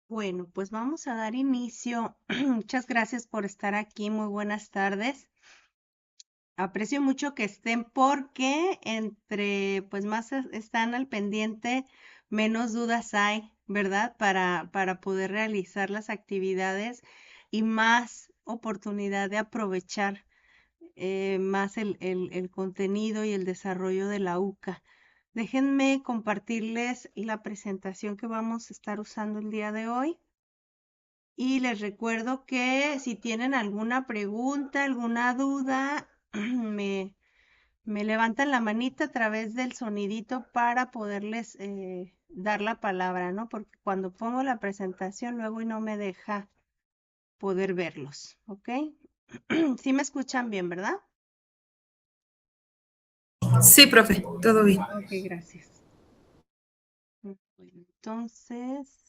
Bueno, pues vamos a dar inicio. Muchas gracias por estar aquí. Muy buenas tardes. Aprecio mucho que estén porque entre pues más están al pendiente, menos dudas hay, ¿verdad? Para poder realizar las actividades y más oportunidad de aprovechar más el contenido y el desarrollo de la UCA. Déjenme compartirles la presentación que vamos a estar usando el día de hoy. Y les recuerdo que si tienen alguna pregunta, alguna duda, me, me levantan la manita a través del sonidito para poderles dar la palabra, ¿no? Porque cuando pongo la presentación luego y no me deja poder verlos, ¿ok? Sí me escuchan bien, ¿verdad? Sí, profe, todo bien. Ok, gracias. Bueno, entonces,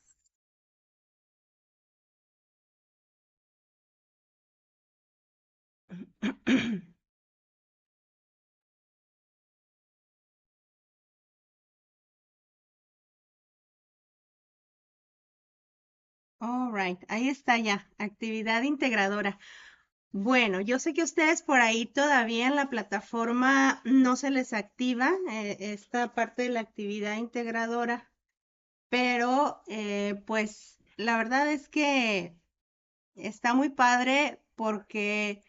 all right, ahí está ya, actividad integradora. Bueno, yo sé que ustedes por ahí todavía en la plataforma no se les activa esta parte de la actividad integradora, pero pues la verdad es que está muy padre porque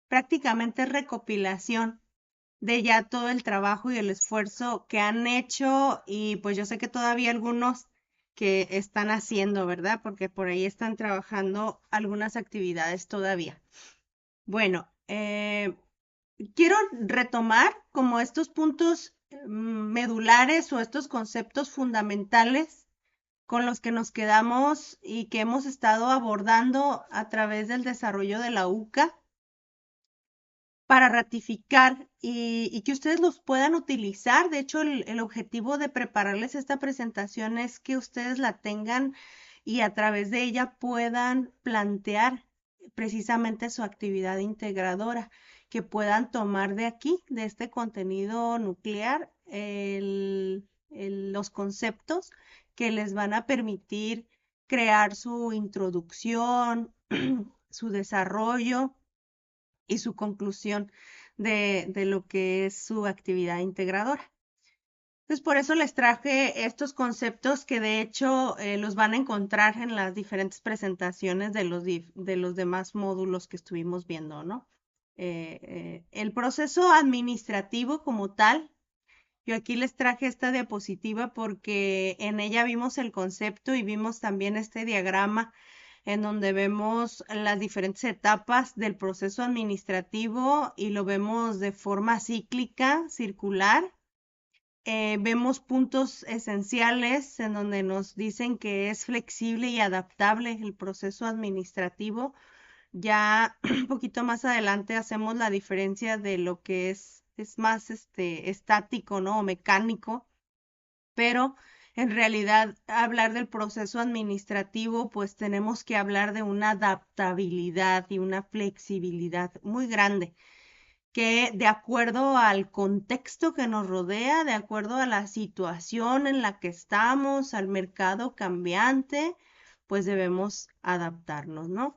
prácticamente es recopilación de ya todo el trabajo y el esfuerzo que han hecho y pues yo sé que todavía algunos que están haciendo, ¿verdad? Porque por ahí están trabajando algunas actividades todavía. Bueno, quiero retomar como estos puntos medulares o estos conceptos fundamentales con los que nos quedamos y que hemos estado abordando a través del desarrollo de la UCA para ratificar y que ustedes los puedan utilizar. De hecho, el objetivo de prepararles esta presentación es que ustedes la tengan y a través de ella puedan plantear precisamente su actividad integradora, que puedan tomar de aquí, de este contenido nuclear, los conceptos que les van a permitir crear su introducción, su desarrollo y su conclusión de lo que es su actividad integradora. Entonces, por eso les traje estos conceptos que de hecho los van a encontrar en las diferentes presentaciones de los demás módulos que estuvimos viendo, ¿no? El proceso administrativo como tal, yo aquí les traje esta diapositiva porque en ella vimos el concepto y vimos también este diagrama en donde vemos las diferentes etapas del proceso administrativo y lo vemos de forma cíclica, circular. Vemos puntos esenciales en donde nos dicen que es flexible y adaptable el proceso administrativo. Ya un poquito más adelante hacemos la diferencia de lo que es más estático, ¿no? O mecánico, pero en realidad hablar del proceso administrativo, pues tenemos que hablar de una adaptabilidad y una flexibilidad muy grande, que de acuerdo al contexto que nos rodea, de acuerdo a la situación en la que estamos, al mercado cambiante, pues debemos adaptarnos, ¿no?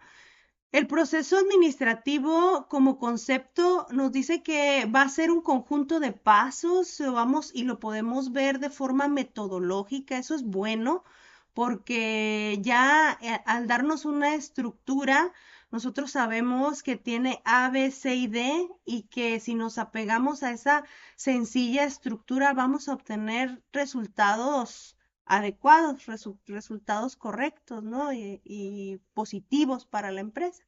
El proceso administrativo como concepto nos dice que va a ser un conjunto de pasos, vamos, y lo podemos ver de forma metodológica, eso es bueno, porque ya al darnos una estructura, nosotros sabemos que tiene A, B, C y D, y que si nos apegamos a esa sencilla estructura vamos a obtener resultados adecuados, resultados correctos, ¿no? Y positivos para la empresa.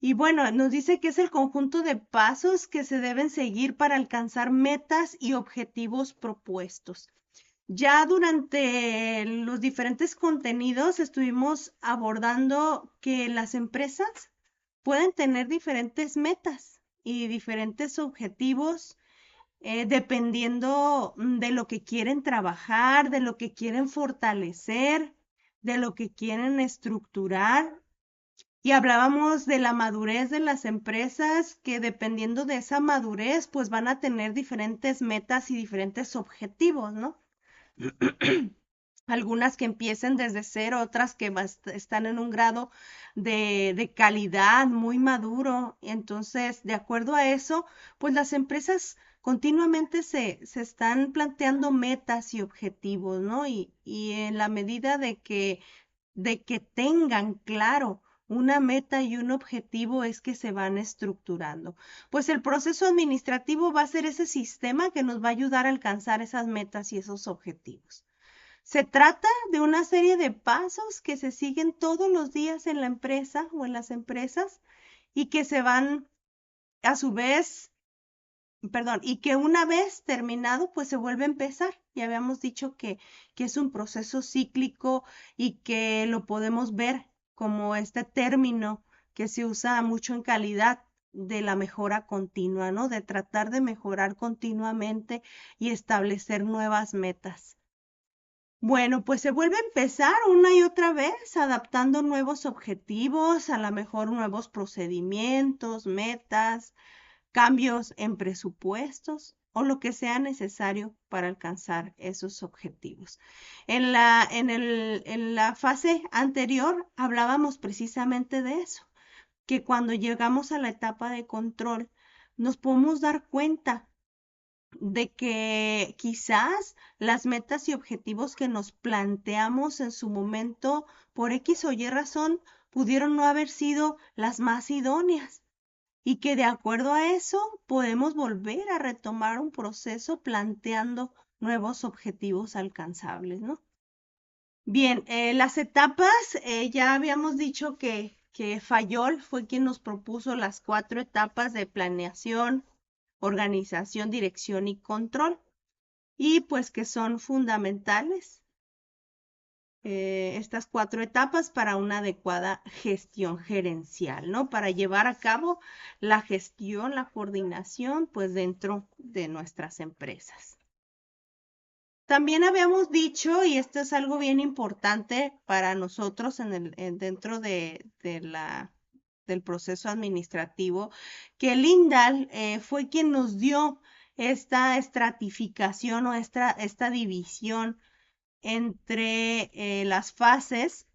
Y bueno, nos dice que es el conjunto de pasos que se deben seguir para alcanzar metas y objetivos propuestos. Ya durante los diferentes contenidos estuvimos abordando que las empresas pueden tener diferentes metas y diferentes objetivos dependiendo de lo que quieren trabajar, de lo que quieren fortalecer, de lo que quieren estructurar. Y hablábamos de la madurez de las empresas, que dependiendo de esa madurez, pues van a tener diferentes metas y diferentes objetivos, ¿no? algunas que empiecen desde cero, otras que están en un grado de calidad muy maduro. Entonces, de acuerdo a eso, pues las empresas continuamente se están planteando metas y objetivos, ¿no? Y en la medida de que tengan claro una meta y un objetivo es que se van estructurando. Pues el proceso administrativo va a ser ese sistema que nos va a ayudar a alcanzar esas metas y esos objetivos. Se trata de una serie de pasos que se siguen todos los días en la empresa o en las empresas y que se van a su vez, perdón, y que una vez terminado, pues se vuelve a empezar. Ya habíamos dicho que es un proceso cíclico y que lo podemos ver como este término que se usa mucho en calidad de la mejora continua, ¿no? De tratar de mejorar continuamente y establecer nuevas metas. Bueno, pues se vuelve a empezar una y otra vez, adaptando nuevos objetivos, a lo mejor nuevos procedimientos, metas, cambios en presupuestos o lo que sea necesario para alcanzar esos objetivos. En la fase anterior hablábamos precisamente de eso, que cuando llegamos a la etapa de control nos podemos dar cuenta de que quizás las metas y objetivos que nos planteamos en su momento por X o Y razón pudieron no haber sido las más idóneas y que de acuerdo a eso podemos volver a retomar un proceso planteando nuevos objetivos alcanzables, ¿no? Bien, las etapas, ya habíamos dicho que Fayol fue quien nos propuso las 4 etapas de planeación, organización, dirección y control, y pues que son fundamentales estas 4 etapas para una adecuada gestión gerencial, ¿no? Para llevar a cabo la gestión, la coordinación, pues dentro de nuestras empresas. También habíamos dicho, y esto es algo bien importante para nosotros dentro del proceso administrativo, que el INDAL fue quien nos dio esta estratificación o esta división entre las fases,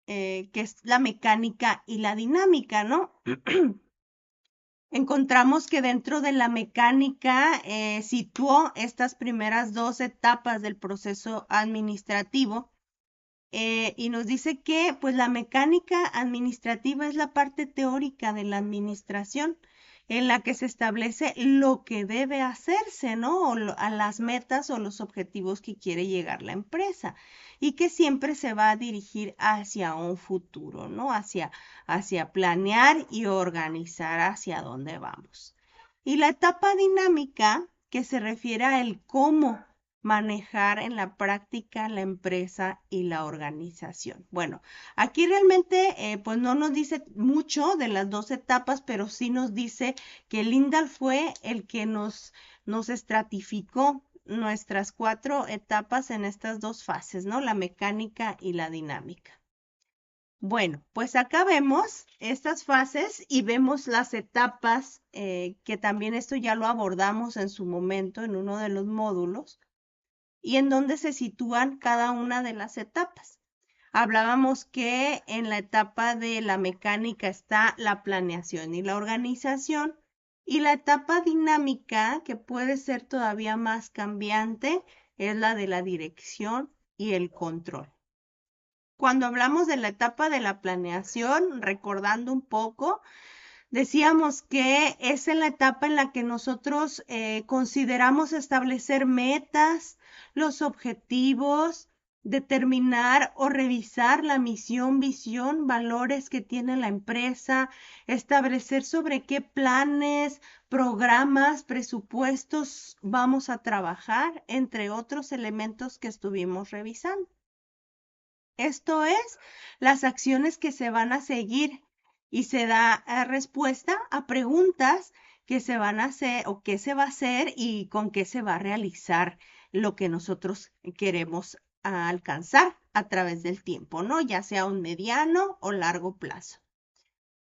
que es la mecánica y la dinámica, ¿no? Encontramos que dentro de la mecánica situó estas primeras 2 etapas del proceso administrativo, y nos dice que pues la mecánica administrativa es la parte teórica de la administración en la que se establece lo que debe hacerse, ¿no? A las metas o los objetivos que quiere llegar la empresa y que siempre se va a dirigir hacia un futuro, ¿no? Hacia planear y organizar hacia dónde vamos. Y la etapa dinámica, que se refiere a el cómo manejar en la práctica la empresa y la organización. Bueno, aquí realmente pues no nos dice mucho de las 2 etapas, pero sí nos dice que Lindahl fue el que nos estratificó nuestras 4 etapas en estas 2 fases, ¿no? La mecánica y la dinámica. Bueno, pues acá vemos estas fases y vemos las etapas, que también esto ya lo abordamos en su momento en uno de los módulos, y en dónde se sitúan cada una de las etapas. Hablábamos que en la etapa de la mecánica está la planeación y la organización, y la etapa dinámica, que puede ser todavía más cambiante, es la de la dirección y el control. Cuando hablamos de la etapa de la planeación, recordando un poco, decíamos que es en la etapa en la que nosotros consideramos establecer metas, los objetivos, determinar o revisar la misión, visión, valores que tiene la empresa, establecer sobre qué planes, programas, presupuestos vamos a trabajar, entre otros elementos que estuvimos revisando. Esto es las acciones que se van a seguir y se da respuesta a preguntas que se van a hacer o qué se va a hacer y con qué se va a realizar lo que nosotros queremos alcanzar a través del tiempo, ¿no? Ya sea un mediano o largo plazo.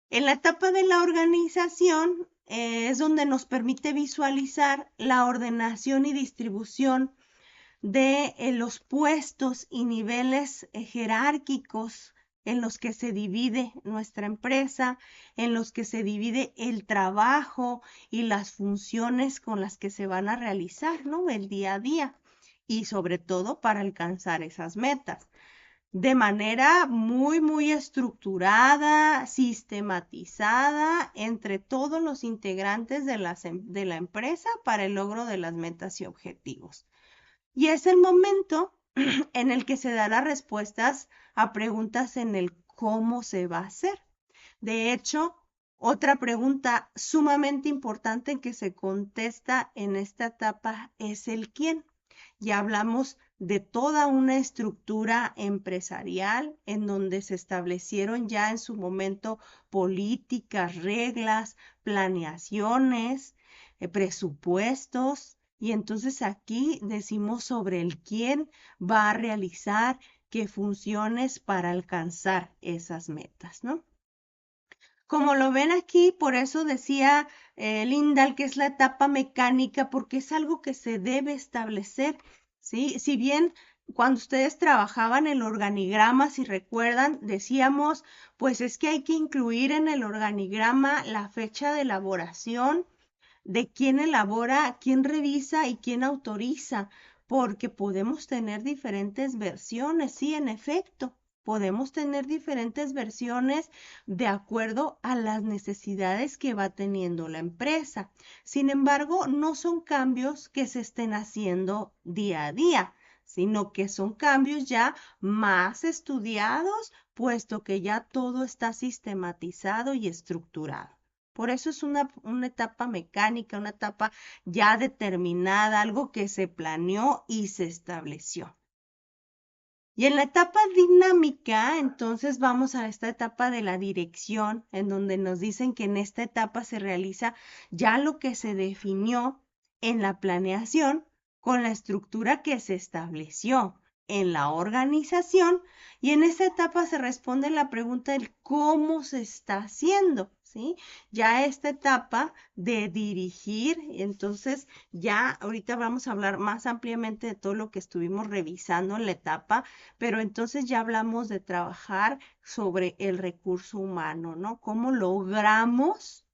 En la etapa de la organización es donde nos permite visualizar la ordenación y distribución de los puestos y niveles jerárquicos en los que se divide nuestra empresa, en los que se divide el trabajo y las funciones con las que se van a realizar, ¿no? El día a día y sobre todo para alcanzar esas metas de manera muy estructurada, sistematizada entre todos los integrantes de la empresa para el logro de las metas y objetivos. Y es el momento en el que se dan las respuestas a preguntas en el cómo se va a hacer. De hecho, otra pregunta sumamente importante que se contesta en esta etapa es el quién. Ya hablamos de toda una estructura empresarial en donde se establecieron ya en su momento políticas, reglas, planeaciones, presupuestos. Y entonces aquí decimos sobre el quién va a realizar qué funciones para alcanzar esas metas, ¿no? Como lo ven aquí, por eso decía Lindahl que es la etapa mecánica, porque es algo que se debe establecer, ¿sí? Si bien cuando ustedes trabajaban el organigrama, si recuerdan, decíamos, pues es que hay que incluir en el organigrama la fecha de elaboración, de quién elabora, quién revisa y quién autoriza, porque podemos tener diferentes versiones, sí, en efecto. Podemos tener diferentes versiones de acuerdo a las necesidades que va teniendo la empresa. Sin embargo, no son cambios que se estén haciendo día a día, sino que son cambios ya más estudiados, puesto que ya todo está sistematizado y estructurado. Por eso es una etapa mecánica, una etapa ya determinada, algo que se planeó y se estableció. Y en la etapa dinámica, entonces vamos a esta etapa de la dirección, en donde nos dicen que en esta etapa se realiza ya lo que se definió en la planeación con la estructura que se estableció en la organización, y en esta etapa se responde la pregunta del cómo se está haciendo, ¿sí? Ya esta etapa de dirigir, entonces ya ahorita vamos a hablar más ampliamente de todo lo que estuvimos revisando en la etapa, pero entonces ya hablamos de trabajar sobre el recurso humano, ¿no? ¿Cómo logramos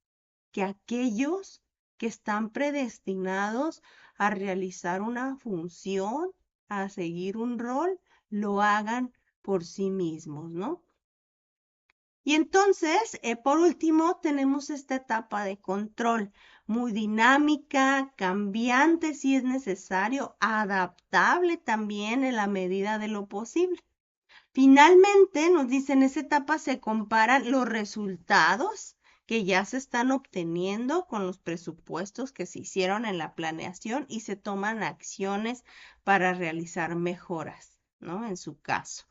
que aquellos que están predestinados a realizar una función, a seguir un rol, lo hagan por sí mismos, ¿no? Y entonces, por último, tenemos esta etapa de control, muy dinámica, cambiante si es necesario, adaptable también en la medida de lo posible. Finalmente, nos dicen, en esa etapa se comparan los resultados que ya se están obteniendo con los presupuestos que se hicieron en la planeación y se toman acciones para realizar mejoras, ¿no? En su caso.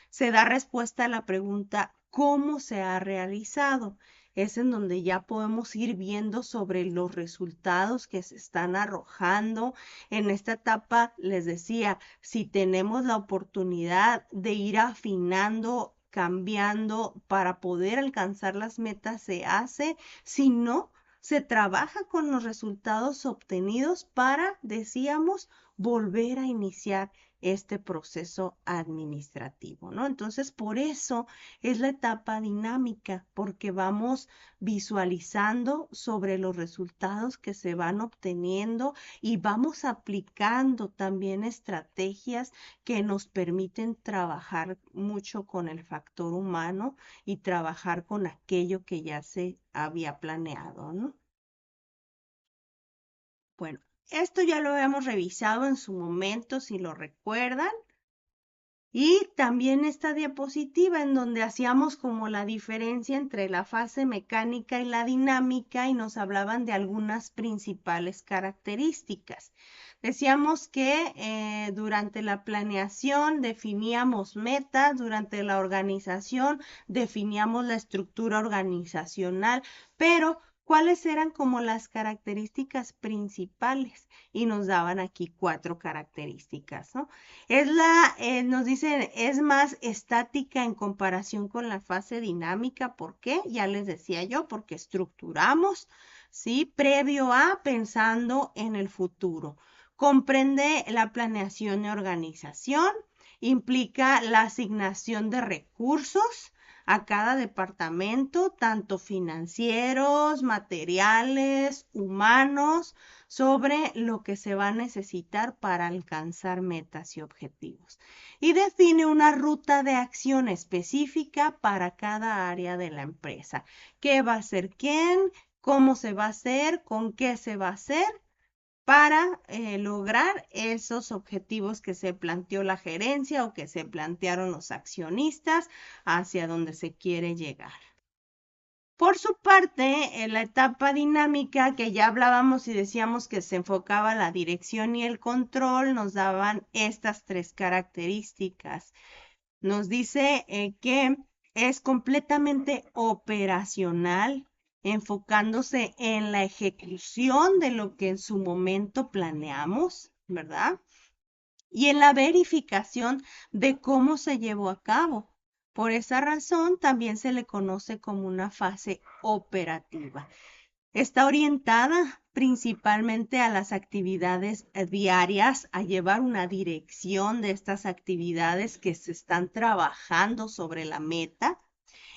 Se da respuesta a la pregunta, ¿cómo se ha realizado? Es en donde ya podemos ir viendo sobre los resultados que se están arrojando. En esta etapa les decía, si tenemos la oportunidad de ir afinando, cambiando para poder alcanzar las metas, se hace. Si no, se trabaja con los resultados obtenidos para, decíamos, volver a iniciar este proceso administrativo, ¿no? Entonces, por eso es la etapa dinámica, porque vamos visualizando sobre los resultados que se van obteniendo y vamos aplicando también estrategias que nos permiten trabajar mucho con el factor humano y trabajar con aquello que ya se había planeado, ¿no? Bueno, esto ya lo habíamos revisado en su momento, si lo recuerdan. Y también esta diapositiva en donde hacíamos como la diferencia entre la fase mecánica y la dinámica y nos hablaban de algunas principales características. Decíamos que durante la planeación definíamos metas, durante la organización definíamos la estructura organizacional, pero ¿cuáles eran como las características principales? Y nos daban aquí 4 características, ¿no? Nos dicen, es más estática en comparación con la fase dinámica. ¿Por qué? Ya les decía yo, porque estructuramos, ¿sí? Previo a pensando en el futuro. Comprende la planeación y organización, implica la asignación de recursos a cada departamento, tanto financieros, materiales, humanos, sobre lo que se va a necesitar para alcanzar metas y objetivos. Y define una ruta de acción específica para cada área de la empresa. ¿Qué va a hacer quién? ¿Cómo se va a hacer? ¿Con qué se va a hacer? Para lograr esos objetivos que se planteó la gerencia o que se plantearon los accionistas hacia donde se quiere llegar. Por su parte, en la etapa dinámica que ya hablábamos y decíamos que se enfocaba la dirección y el control, nos daban estas 3 características. Nos dice que es completamente operacional, enfocándose en la ejecución de lo que en su momento planeamos, ¿verdad? Y en la verificación de cómo se llevó a cabo. Por esa razón también se le conoce como una fase operativa. Está orientada principalmente a las actividades diarias, a llevar una dirección de estas actividades que se están trabajando sobre la meta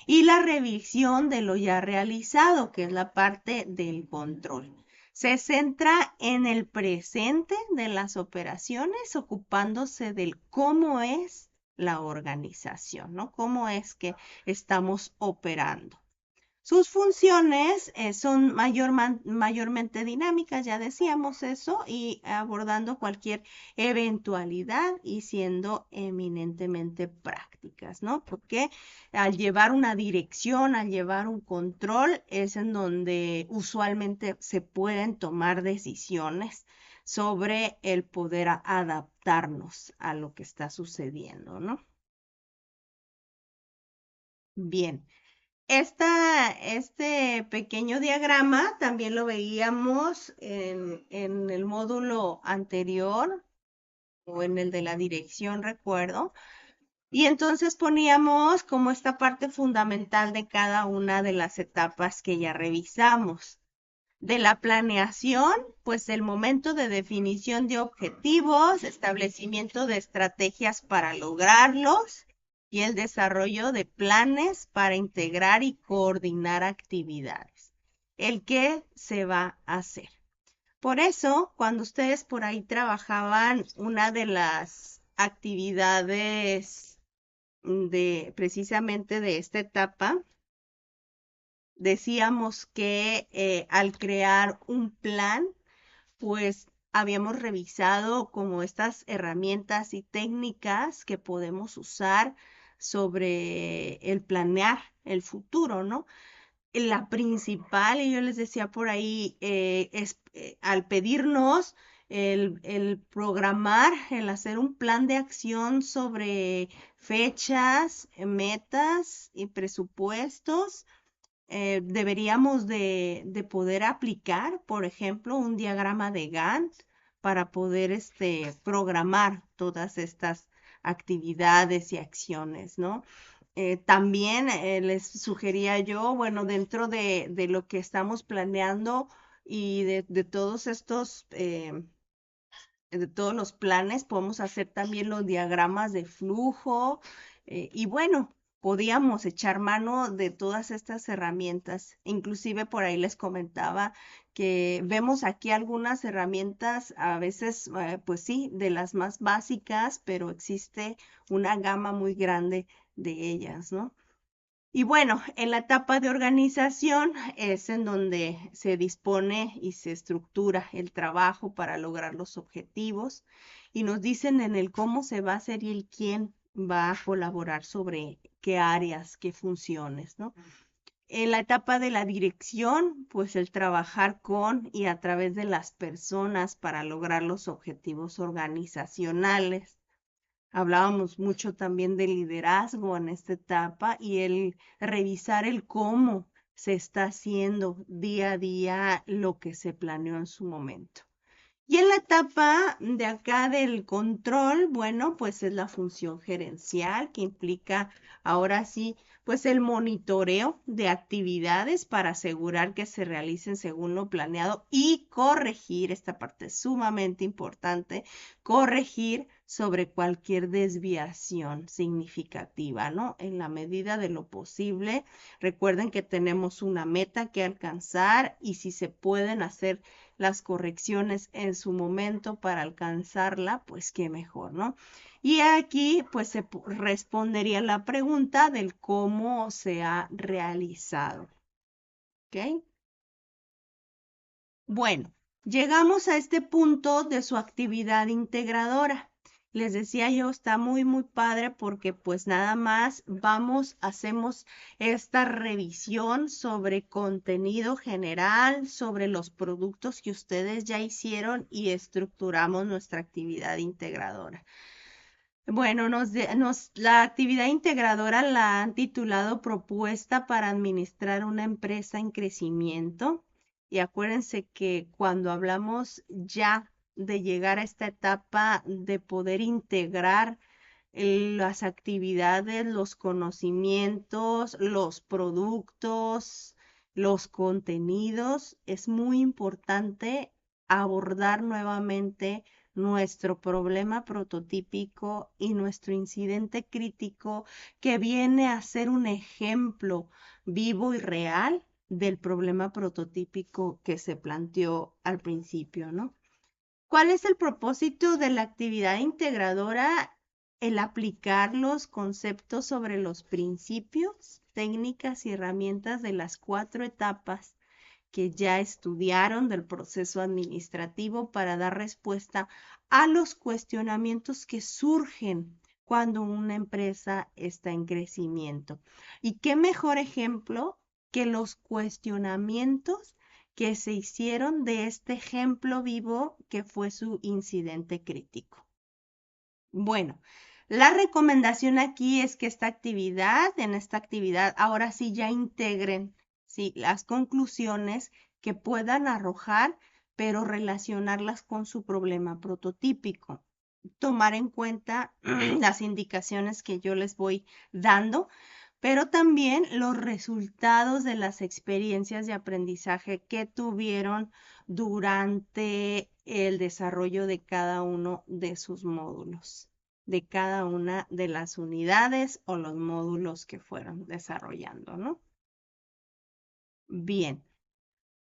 y la revisión de lo ya realizado, que es la parte del control. Se centra en el presente de las operaciones, ocupándose del cómo es la organización, ¿no? Cómo es que estamos operando. Sus funciones son mayormente dinámicas, ya decíamos eso, y abordando cualquier eventualidad y siendo eminentemente prácticas, ¿no? Porque al llevar una dirección, al llevar un control, es en donde usualmente se pueden tomar decisiones sobre el poder adaptarnos a lo que está sucediendo, ¿no? Bien. Este pequeño diagrama también lo veíamos en el módulo anterior o en el de la dirección, recuerdo. Y entonces poníamos como esta parte fundamental de cada una de las etapas que ya revisamos. De la planeación, pues el momento de definición de objetivos, establecimiento de estrategias para lograrlos y el desarrollo de planes para integrar y coordinar actividades. El qué se va a hacer. Por eso, cuando ustedes por ahí trabajaban una de las actividades precisamente de esta etapa, decíamos que al crear un plan, pues habíamos revisado como estas herramientas y técnicas que podemos usar sobre el planear el futuro, ¿no? La principal, y yo les decía por ahí, es al pedirnos el programar, el hacer un plan de acción sobre fechas, metas y presupuestos, deberíamos de poder aplicar, por ejemplo, un diagrama de Gantt para poder programar todas estas actividades y acciones, ¿no? También les sugería yo, bueno, dentro de lo que estamos planeando y de todos estos, de todos los planes, podemos hacer también los diagramas de flujo y bueno, podíamos echar mano de todas estas herramientas. Inclusive por ahí les comentaba que vemos aquí algunas herramientas, a veces, pues sí, de las más básicas, pero existe una gama muy grande de ellas, ¿no? Y bueno, en la etapa de organización es en donde se dispone y se estructura el trabajo para lograr los objetivos y nos dicen en el cómo se va a hacer y el quién va a colaborar sobre qué áreas, qué funciones, ¿no? En la etapa de la dirección, pues el trabajar con y a través de las personas para lograr los objetivos organizacionales. Hablábamos mucho también de liderazgo en esta etapa y el revisar el cómo se está haciendo día a día lo que se planeó en su momento. Y en la etapa de acá del control, bueno, pues es la función gerencial que implica ahora sí pues el monitoreo de actividades para asegurar que se realicen según lo planeado y corregir, esta parte es sumamente importante, corregir sobre cualquier desviación significativa, ¿no? En la medida de lo posible. Recuerden que tenemos una meta que alcanzar y si se pueden hacer las correcciones en su momento para alcanzarla, pues qué mejor, ¿no? Y aquí pues se respondería la pregunta del cómo se ha realizado. ¿Ok? Bueno, llegamos a este punto de su actividad integradora. Les decía yo, está muy padre porque pues nada más hacemos esta revisión sobre contenido general, sobre los productos que ustedes ya hicieron y estructuramos nuestra actividad integradora. Bueno, la actividad integradora la han titulado Propuesta para administrar una empresa en crecimiento. Y acuérdense que cuando hablamos ya de llegar a esta etapa de poder integrar las actividades, los conocimientos, los productos, los contenidos, es muy importante abordar nuevamente nuestro problema prototípico y nuestro incidente crítico que viene a ser un ejemplo vivo y real del problema prototípico que se planteó al principio, ¿no? ¿Cuál es el propósito de la actividad integradora? El aplicar los conceptos sobre los principios, técnicas y herramientas de las 4 etapas que ya estudiaron del proceso administrativo para dar respuesta a los cuestionamientos que surgen cuando una empresa está en crecimiento. ¿Y qué mejor ejemplo que los cuestionamientos que se hicieron de este ejemplo vivo que fue su incidente crítico? Bueno, la recomendación aquí es que en esta actividad, ahora sí ya integren, ¿sí?, las conclusiones que puedan arrojar, pero relacionarlas con su problema prototípico. Tomar en cuenta las indicaciones que yo les voy dando, pero también los resultados de las experiencias de aprendizaje que tuvieron durante el desarrollo de cada uno de sus módulos, de cada una de las unidades o los módulos que fueron desarrollando, ¿no? Bien.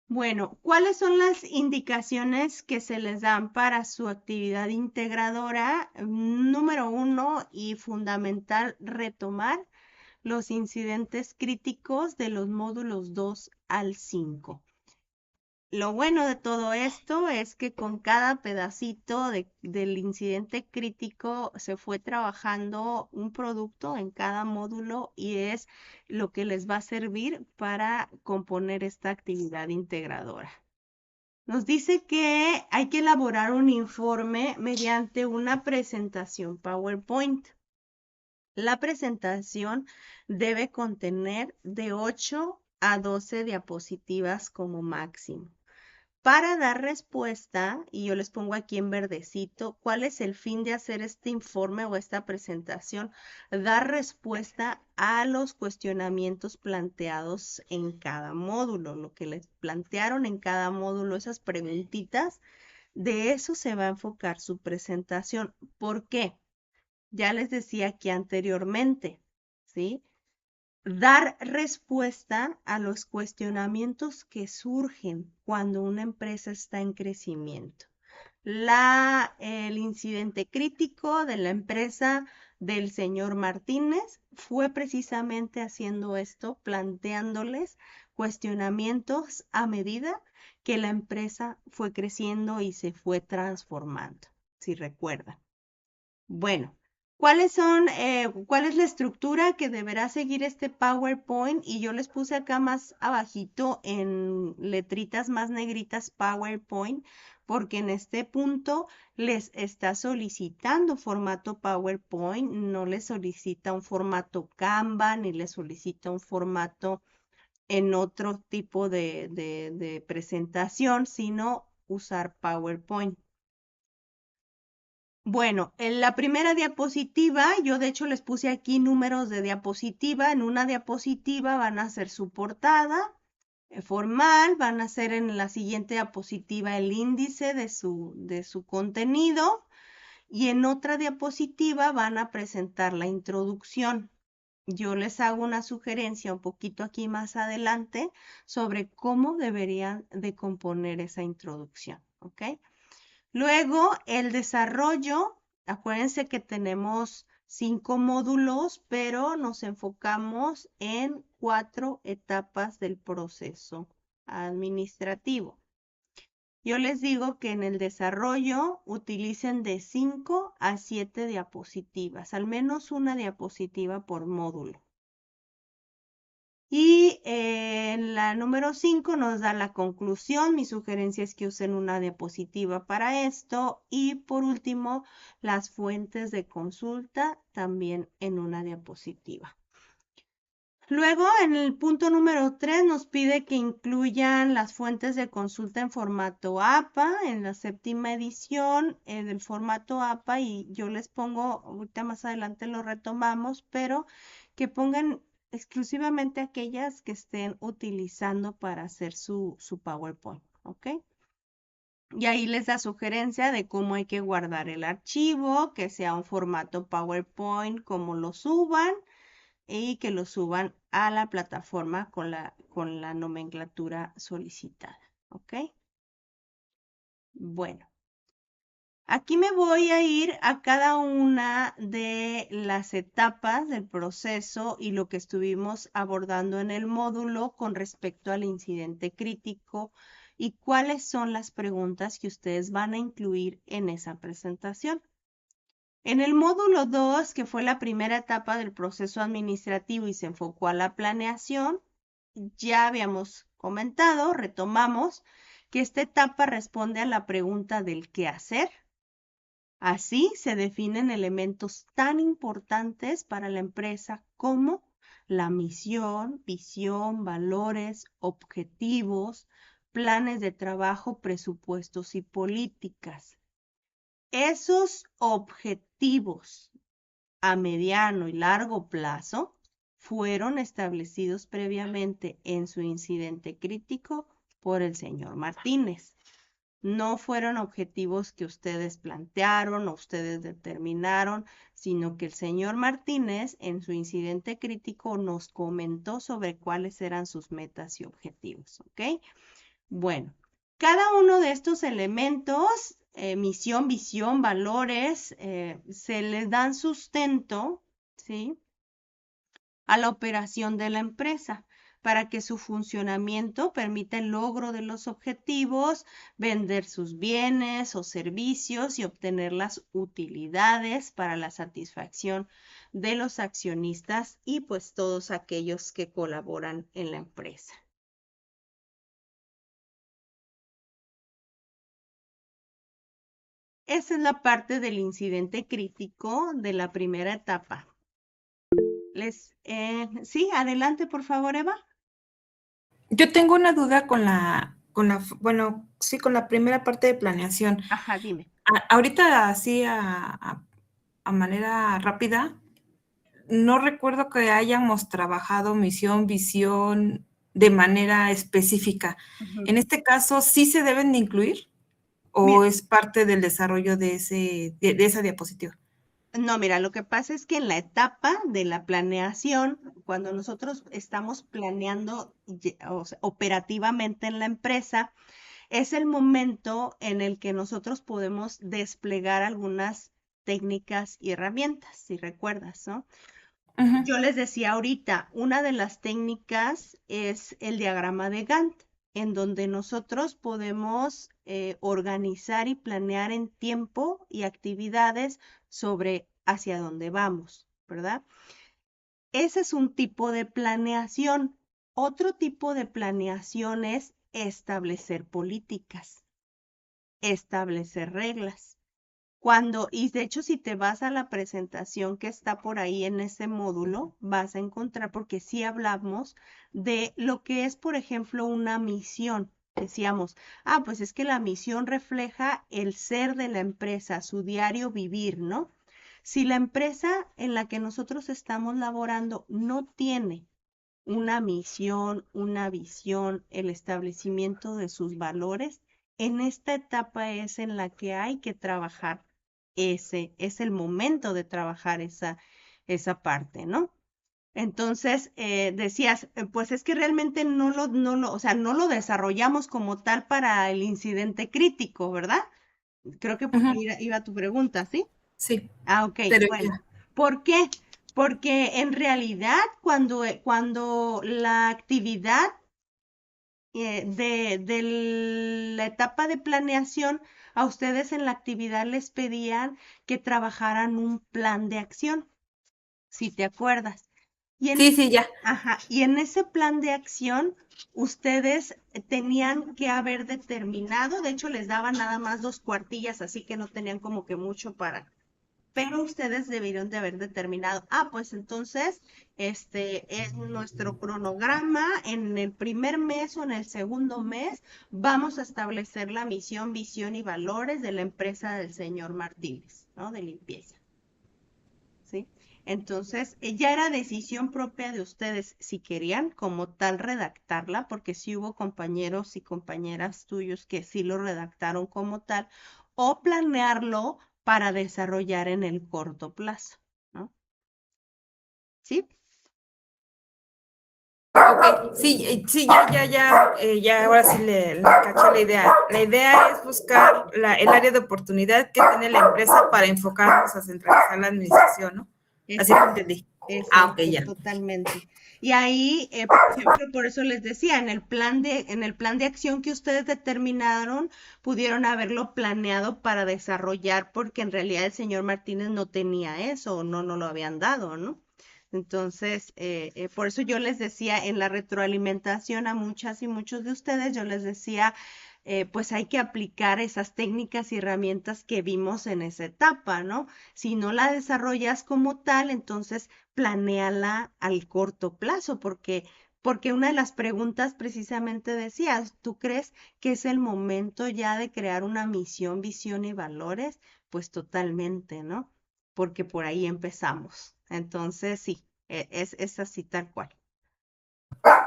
Bueno, ¿cuáles son las indicaciones que se les dan para su actividad integradora? Número 1 y fundamental, retomar los incidentes críticos de los módulos 2 al 5. Lo bueno de todo esto es que con cada pedacito del incidente crítico se fue trabajando un producto en cada módulo y es lo que les va a servir para componer esta actividad integradora. Nos dice que hay que elaborar un informe mediante una presentación PowerPoint. La presentación debe contener de 8 a 12 diapositivas como máximo. Para dar respuesta, y yo les pongo aquí en verdecito, ¿cuál es el fin de hacer este informe o esta presentación? Dar respuesta a los cuestionamientos planteados en cada módulo, lo que les plantearon en cada módulo, esas preguntitas, de eso se va a enfocar su presentación. ¿Por qué? Ya les decía aquí anteriormente, ¿sí? Dar respuesta a los cuestionamientos que surgen cuando una empresa está en crecimiento. El incidente crítico de la empresa del señor Martínez fue precisamente haciendo esto, planteándoles cuestionamientos a medida que la empresa fue creciendo y se fue transformando, si recuerdan. Bueno, cuál es la estructura que deberá seguir este PowerPoint? Y yo les puse acá más abajito en letritas más negritas PowerPoint, porque en este punto les está solicitando formato PowerPoint, no les solicita un formato Canva, ni les solicita un formato en otro tipo de presentación, sino usar PowerPoint. Bueno, en la primera diapositiva, yo de hecho les puse aquí números de diapositiva. En una diapositiva van a ser su portada formal, van a ser en la siguiente diapositiva el índice de su contenido y en otra diapositiva van a presentar la introducción. Yo les hago una sugerencia un poquito aquí más adelante sobre cómo deberían de componer esa introducción, ¿ok? Luego, el desarrollo, acuérdense que tenemos 5 módulos, pero nos enfocamos en 4 etapas del proceso administrativo. Yo les digo que en el desarrollo utilicen de 5 a 7 diapositivas, al menos una diapositiva por módulo. Y en la número 5 nos da la conclusión. Mi sugerencia es que usen una diapositiva para esto. Y por último, las fuentes de consulta también en una diapositiva. Luego, en el punto número 3 nos pide que incluyan las fuentes de consulta en formato APA, en la 7ª edición del formato APA, y yo les pongo, ahorita más adelante lo retomamos, pero que pongan exclusivamente aquellas que estén utilizando para hacer su PowerPoint, ¿ok? Y ahí les da sugerencia de cómo hay que guardar el archivo, que sea un formato PowerPoint, cómo lo suban y que lo suban a la plataforma con la nomenclatura solicitada, ¿ok? Bueno, aquí me voy a ir a cada una de las etapas del proceso y lo que estuvimos abordando en el módulo con respecto al incidente crítico y cuáles son las preguntas que ustedes van a incluir en esa presentación. En el módulo 2, que fue la primera etapa del proceso administrativo y se enfocó a la planeación, ya habíamos comentado, retomamos, que esta etapa responde a la pregunta del qué hacer. Así se definen elementos tan importantes para la empresa como la misión, visión, valores, objetivos, planes de trabajo, presupuestos y políticas. Esos objetivos a mediano y largo plazo fueron establecidos previamente en su incidente crítico por el señor Martínez. No fueron objetivos que ustedes plantearon o ustedes determinaron, sino que el señor Martínez en su incidente crítico nos comentó sobre cuáles eran sus metas y objetivos, ¿ok? Bueno, cada uno de estos elementos, misión, visión, valores, se les dan sustento, ¿sí?, a la operación de la empresa para que su funcionamiento permita el logro de los objetivos, vender sus bienes o servicios y obtener las utilidades para la satisfacción de los accionistas y pues todos aquellos que colaboran en la empresa. Esa es la parte del incidente crítico de la primera etapa. Sí, adelante, por favor, Eva. Yo tengo una duda bueno, sí, con la primera parte de planeación. Ajá, dime. Ahorita, así a manera rápida, no recuerdo que hayamos trabajado misión, visión de manera específica. Ujú. En este caso, ¿sí se deben de incluir o Mira, es parte del desarrollo de esa diapositiva? no, mira, lo que pasa es que en la etapa de la planeación, cuando nosotros estamos planeando o sea, operativamente en la empresa, es el momento en el que nosotros podemos desplegar algunas técnicas y herramientas, si recuerdas, ¿no? Ujú. Yo les decía ahorita, una de las técnicas es el diagrama de Gantt, en donde nosotros podemos organizar y planear en tiempo y actividades sobre hacia dónde vamos, ¿verdad? Ese es un tipo de planeación. Otro tipo de planeación es establecer políticas, establecer reglas. Y de hecho, si te vas a la presentación que está por ahí en ese módulo, vas a encontrar, porque sí hablamos de lo que es, por ejemplo, una misión. decíamos, pues es que la misión refleja el ser de la empresa, su diario vivir, ¿no? Si la empresa en la que nosotros estamos laborando no tiene una misión, una visión, el establecimiento de sus valores, en esta etapa es en la que hay que trabajar es el momento de trabajar esa parte, ¿no? Entonces, decías, pues es que realmente o sea, no lo desarrollamos como tal para el incidente crítico, ¿verdad? Creo que por Ujú, ahí iba tu pregunta, ¿sí? sí, Ok, pero bueno. ya. ¿Por qué? Porque en realidad cuando la actividad de la etapa de planeación, a ustedes en la actividad les pedían que trabajaran un plan de acción, si te acuerdas. Y en Sí, ese, sí, ya. y en ese plan de acción, ustedes tenían que haber determinado, de hecho les daban nada más 2 cuartillas, así que no tenían como que mucho pero ustedes debieron de haber determinado, pues entonces, este es nuestro cronograma, en el primer mes o en el segundo mes vamos a establecer la misión, visión y valores de la empresa del señor Martínez, ¿no? De limpieza, ¿sí? Entonces, ya era decisión propia de ustedes si querían como tal redactarla, porque sí hubo compañeros y compañeras tuyos que sí lo redactaron como tal, o planearlo para desarrollar en el corto plazo, ¿no? ¿Sí? Ok, sí, sí, ya, ahora sí le caché la idea. La idea es buscar el área de oportunidad que tiene la empresa para enfocarnos a centralizar la administración, ¿no? Así lo Exacto, entendí. Ok, exacto, ya. totalmente. Y ahí, por ejemplo, por eso les decía, en el plan de acción que ustedes determinaron, pudieron haberlo planeado para desarrollar, porque en realidad el señor Martínez no tenía eso, o no lo habían dado, ¿no? Entonces, por eso yo les decía en la retroalimentación a muchas y muchos de ustedes, yo les decía, pues hay que aplicar esas técnicas y herramientas que vimos en esa etapa, ¿no? Si no la desarrollas como tal, entonces planéala al corto plazo, porque una de las preguntas precisamente decías, ¿tú crees que es el momento ya de crear una misión, visión y valores? Pues totalmente, ¿no? Porque por ahí empezamos. Entonces, sí, es así tal cual.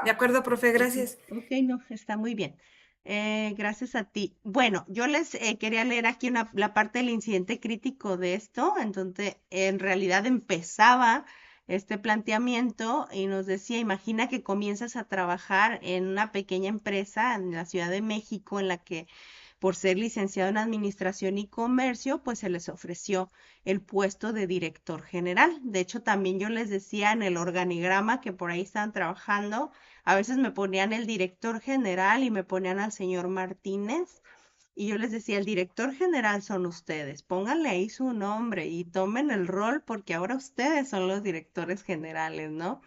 De acuerdo, profe, Ujú. gracias. Ok, no, está muy bien. Gracias a ti. Bueno, yo les quería leer aquí la parte del incidente crítico de esto, en donde en realidad empezaba este planteamiento y nos decía, imagina que comienzas a trabajar en una pequeña empresa en la Ciudad de México en la que por ser licenciado en Administración y Comercio, pues se les ofreció el puesto de director general. De hecho, también yo les decía en el organigrama que por ahí estaban trabajando, a veces me ponían el director general y me ponían al señor Martínez. Y yo les decía, el director general son ustedes, pónganle ahí su nombre y tomen el rol porque ahora ustedes son los directores generales, ¿no?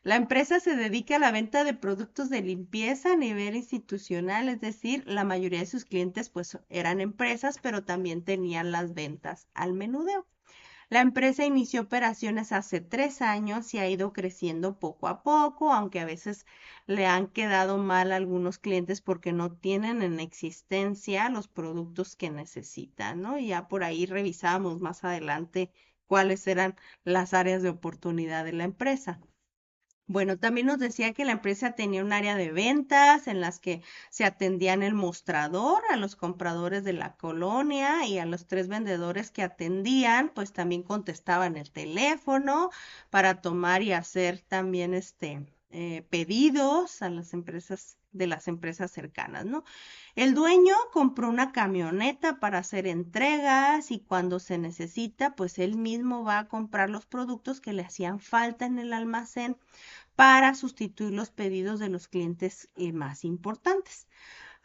La empresa se dedica a la venta de productos de limpieza a nivel institucional, es decir, la mayoría de sus clientes pues eran empresas, pero también tenían las ventas al menudeo. La empresa inició operaciones hace 3 años y ha ido creciendo poco a poco, aunque a veces le han quedado mal a algunos clientes porque no tienen en existencia los productos que necesitan, ¿no? Y ya por ahí revisamos más adelante cuáles eran las áreas de oportunidad de la empresa. Bueno, también nos decía que la empresa tenía un área de ventas en las que se atendían el mostrador a los compradores de la colonia y a los 3 vendedores que atendían, pues también contestaban el teléfono para tomar y hacer también pedidos a las empresas de las empresas cercanas, ¿no? El dueño compró una camioneta para hacer entregas y cuando se necesita, pues él mismo va a comprar los productos que le hacían falta en el almacén para sustituir los pedidos de los clientes más importantes.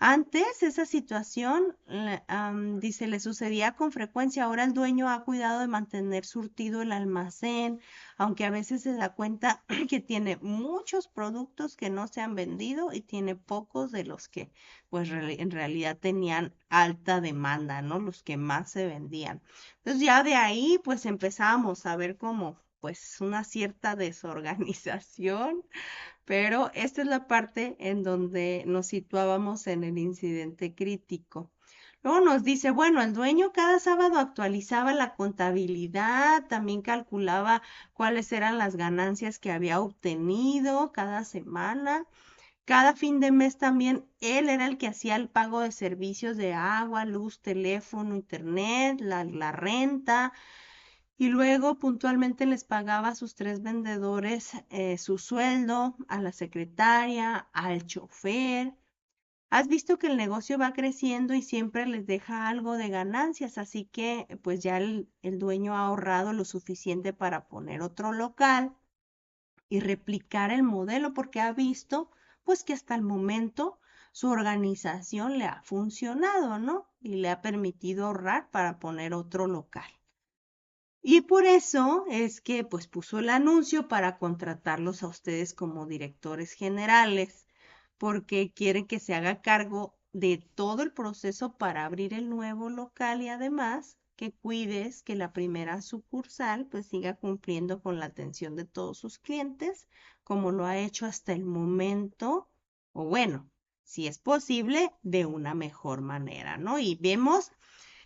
Antes esa situación, dice, le sucedía con frecuencia. Ahora el dueño ha cuidado de mantener surtido el almacén, aunque a veces se da cuenta que tiene muchos productos que no se han vendido y tiene pocos de los que pues en realidad tenían alta demanda, ¿no? Los que más se vendían. Entonces ya de ahí pues empezamos a ver como pues una cierta desorganización, Pero esta es la parte en donde nos situábamos en el incidente crítico. Luego nos dice, bueno, el dueño cada sábado actualizaba la contabilidad, también calculaba cuáles eran las ganancias que había obtenido cada semana. Cada fin de mes también él era el que hacía el pago de servicios de agua, luz, teléfono, internet, la renta, y luego puntualmente les pagaba a sus 3 vendedores su sueldo, a la secretaria, al chofer. Has visto que el negocio va creciendo y siempre les deja algo de ganancias, así que pues ya el dueño ha ahorrado lo suficiente para poner otro local y replicar el modelo porque ha visto pues que hasta el momento su organización le ha funcionado, ¿no? Y le ha permitido ahorrar para poner otro local. Y por eso es que pues puso el anuncio para contratarlos a ustedes como directores generales, porque quiere que se haga cargo de todo el proceso para abrir el nuevo local y además que cuides que la primera sucursal pues siga cumpliendo con la atención de todos sus clientes, como lo ha hecho hasta el momento, o bueno, si es posible, de una mejor manera, ¿no? Y vemos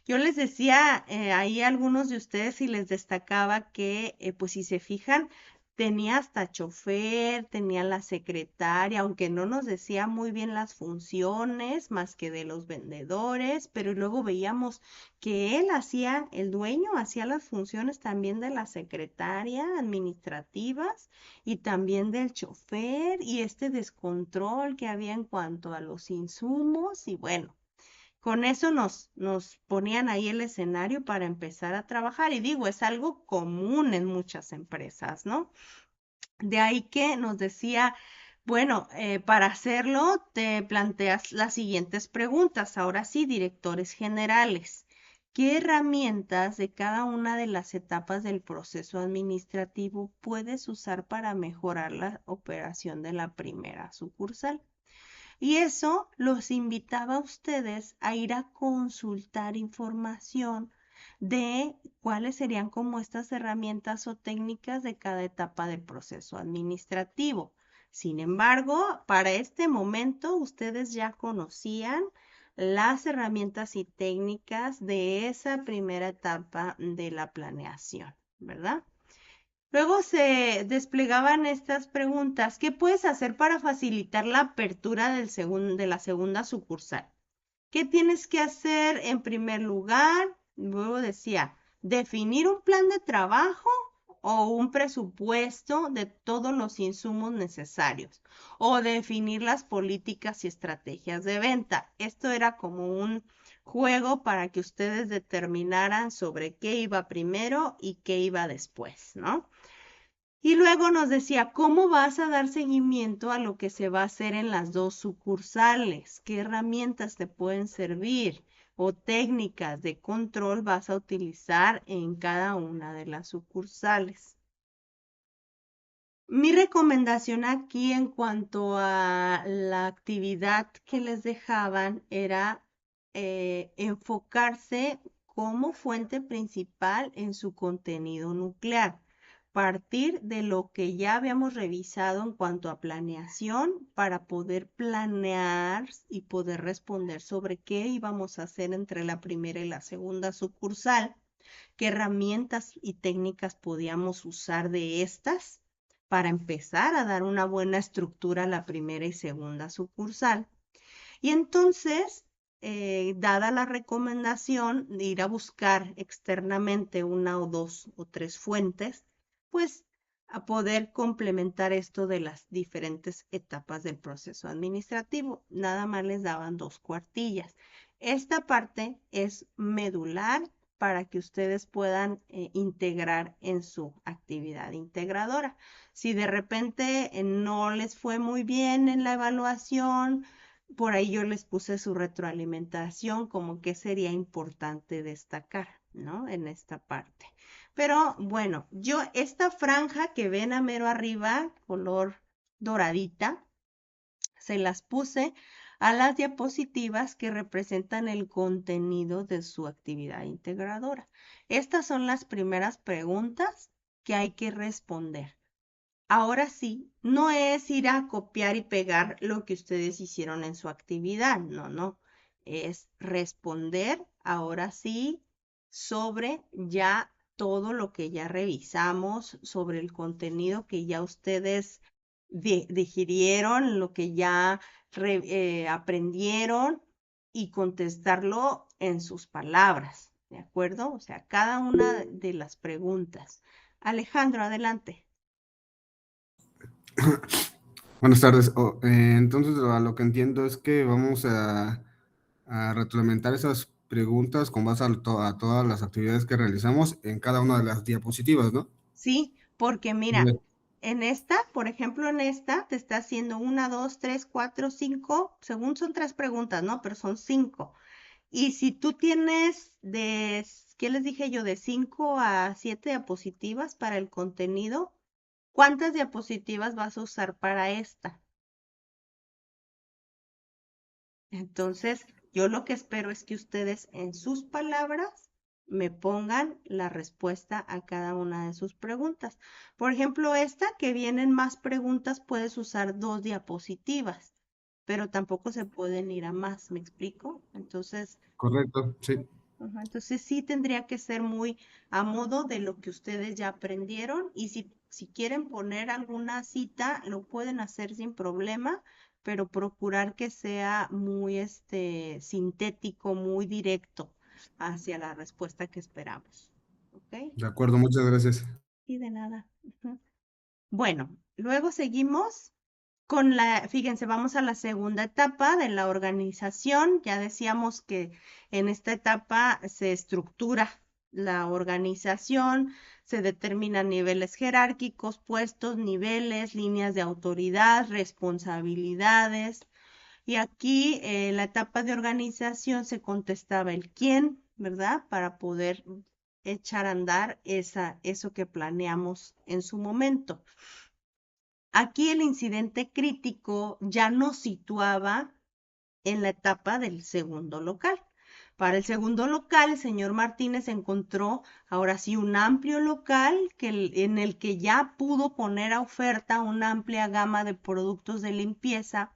yo les decía ahí a algunos de ustedes y les destacaba que, pues si se fijan, tenía hasta chofer, tenía la secretaria, aunque no nos decía muy bien las funciones más que de los vendedores, pero luego veíamos que él hacía, el dueño hacía las funciones también de la secretaria administrativas y también del chofer y este descontrol que había en cuanto a los insumos y bueno. Con eso nos ponían ahí el escenario para empezar a trabajar. Y digo, es algo común en muchas empresas, ¿no? De ahí que nos decía, bueno, para hacerlo te planteas las siguientes preguntas. Ahora sí, directores generales. ¿Qué herramientas de cada una de las etapas del proceso administrativo puedes usar para mejorar la operación de la primera sucursal? Y eso los invitaba a ustedes a ir a consultar información de cuáles serían como estas herramientas o técnicas de cada etapa del proceso administrativo. Sin embargo, para este momento ustedes ya conocían las herramientas y técnicas de esa primera etapa de la planeación, ¿verdad? Luego se desplegaban estas preguntas. ¿Qué puedes hacer para facilitar la apertura de la segunda sucursal? ¿Qué tienes que hacer en primer lugar? Luego decía, definir un plan de trabajo o un presupuesto de todos los insumos necesarios o definir las políticas y estrategias de venta. Esto era como un juego para que ustedes determinaran sobre qué iba primero y qué iba después, ¿no? Y luego nos decía, ¿cómo vas a dar seguimiento a lo que se va a hacer en las dos sucursales? ¿Qué herramientas te pueden servir? ¿O técnicas de control vas a utilizar en cada una de las sucursales? Mi recomendación aquí en cuanto a la actividad que les dejaban era enfocarse como fuente principal en su contenido nuclear, partir de lo que ya habíamos revisado en cuanto a planeación para poder planear y poder responder sobre qué íbamos a hacer entre la primera y la segunda sucursal, qué herramientas y técnicas podíamos usar de estas para empezar a dar una buena estructura a la primera y segunda sucursal. Y entonces, dada la recomendación de ir a buscar externamente una o dos o tres fuentes, pues a poder complementar esto de las diferentes etapas del proceso administrativo. Nada más les daban 2 cuartillas. Esta parte es medular para que ustedes puedan integrar en su actividad integradora. Si de repente no les fue muy bien en la evaluación, por ahí yo les puse su retroalimentación como que sería importante destacar, ¿no? En esta parte. Pero bueno, yo esta franja que ven a mero arriba, color doradita, se las puse a las diapositivas que representan el contenido de su actividad integradora. Estas son las primeras preguntas que hay que responder. Ahora sí, no es ir a copiar y pegar lo que ustedes hicieron en su actividad, no, no. Es responder ahora sí sobre ya todo lo que ya revisamos, sobre el contenido que ya ustedes digirieron, lo que ya aprendieron y contestarlo en sus palabras, ¿de acuerdo? O sea, cada una de las preguntas. Alejandro, adelante. Buenas tardes. Entonces, a lo que entiendo es que vamos a retroalimentar esas preguntas con base a todas las actividades que realizamos en cada una de las diapositivas, ¿no? Sí, porque mira, Bien. en esta, por ejemplo, en esta te está haciendo una, dos, tres, cuatro, cinco, según son tres preguntas, ¿no? Pero son cinco. Y si tú tienes ¿qué les dije yo? De 5 a 7 diapositivas para el contenido, ¿cuántas diapositivas vas a usar para esta? Entonces, yo lo que espero es que ustedes en sus palabras me pongan la respuesta a cada una de sus preguntas. Por ejemplo, esta que vienen más preguntas, puedes usar 2 diapositivas, pero tampoco se pueden ir a más, ¿me explico? Entonces, Correcto, sí. ajá, entonces sí tendría que ser muy a modo de lo que ustedes ya aprendieron y si quieren poner alguna cita, lo pueden hacer sin problema, pero procurar que sea muy sintético, muy directo hacia la respuesta que esperamos. ¿Ok? De acuerdo, muchas gracias. Y de nada. Ujú. Bueno, luego seguimos fíjense, vamos a la segunda etapa de la organización. Ya decíamos que en esta etapa se estructura la organización, se determinan niveles jerárquicos, puestos, niveles, líneas de autoridad, responsabilidades. Y aquí en la etapa de organización se contestaba el quién, ¿verdad? Para poder echar a andar eso que planeamos en su momento. Aquí el incidente crítico ya nos situaba en la etapa del segundo local. Para el segundo local, el señor Martínez encontró ahora sí un amplio local en el que ya pudo poner a oferta una amplia gama de productos de limpieza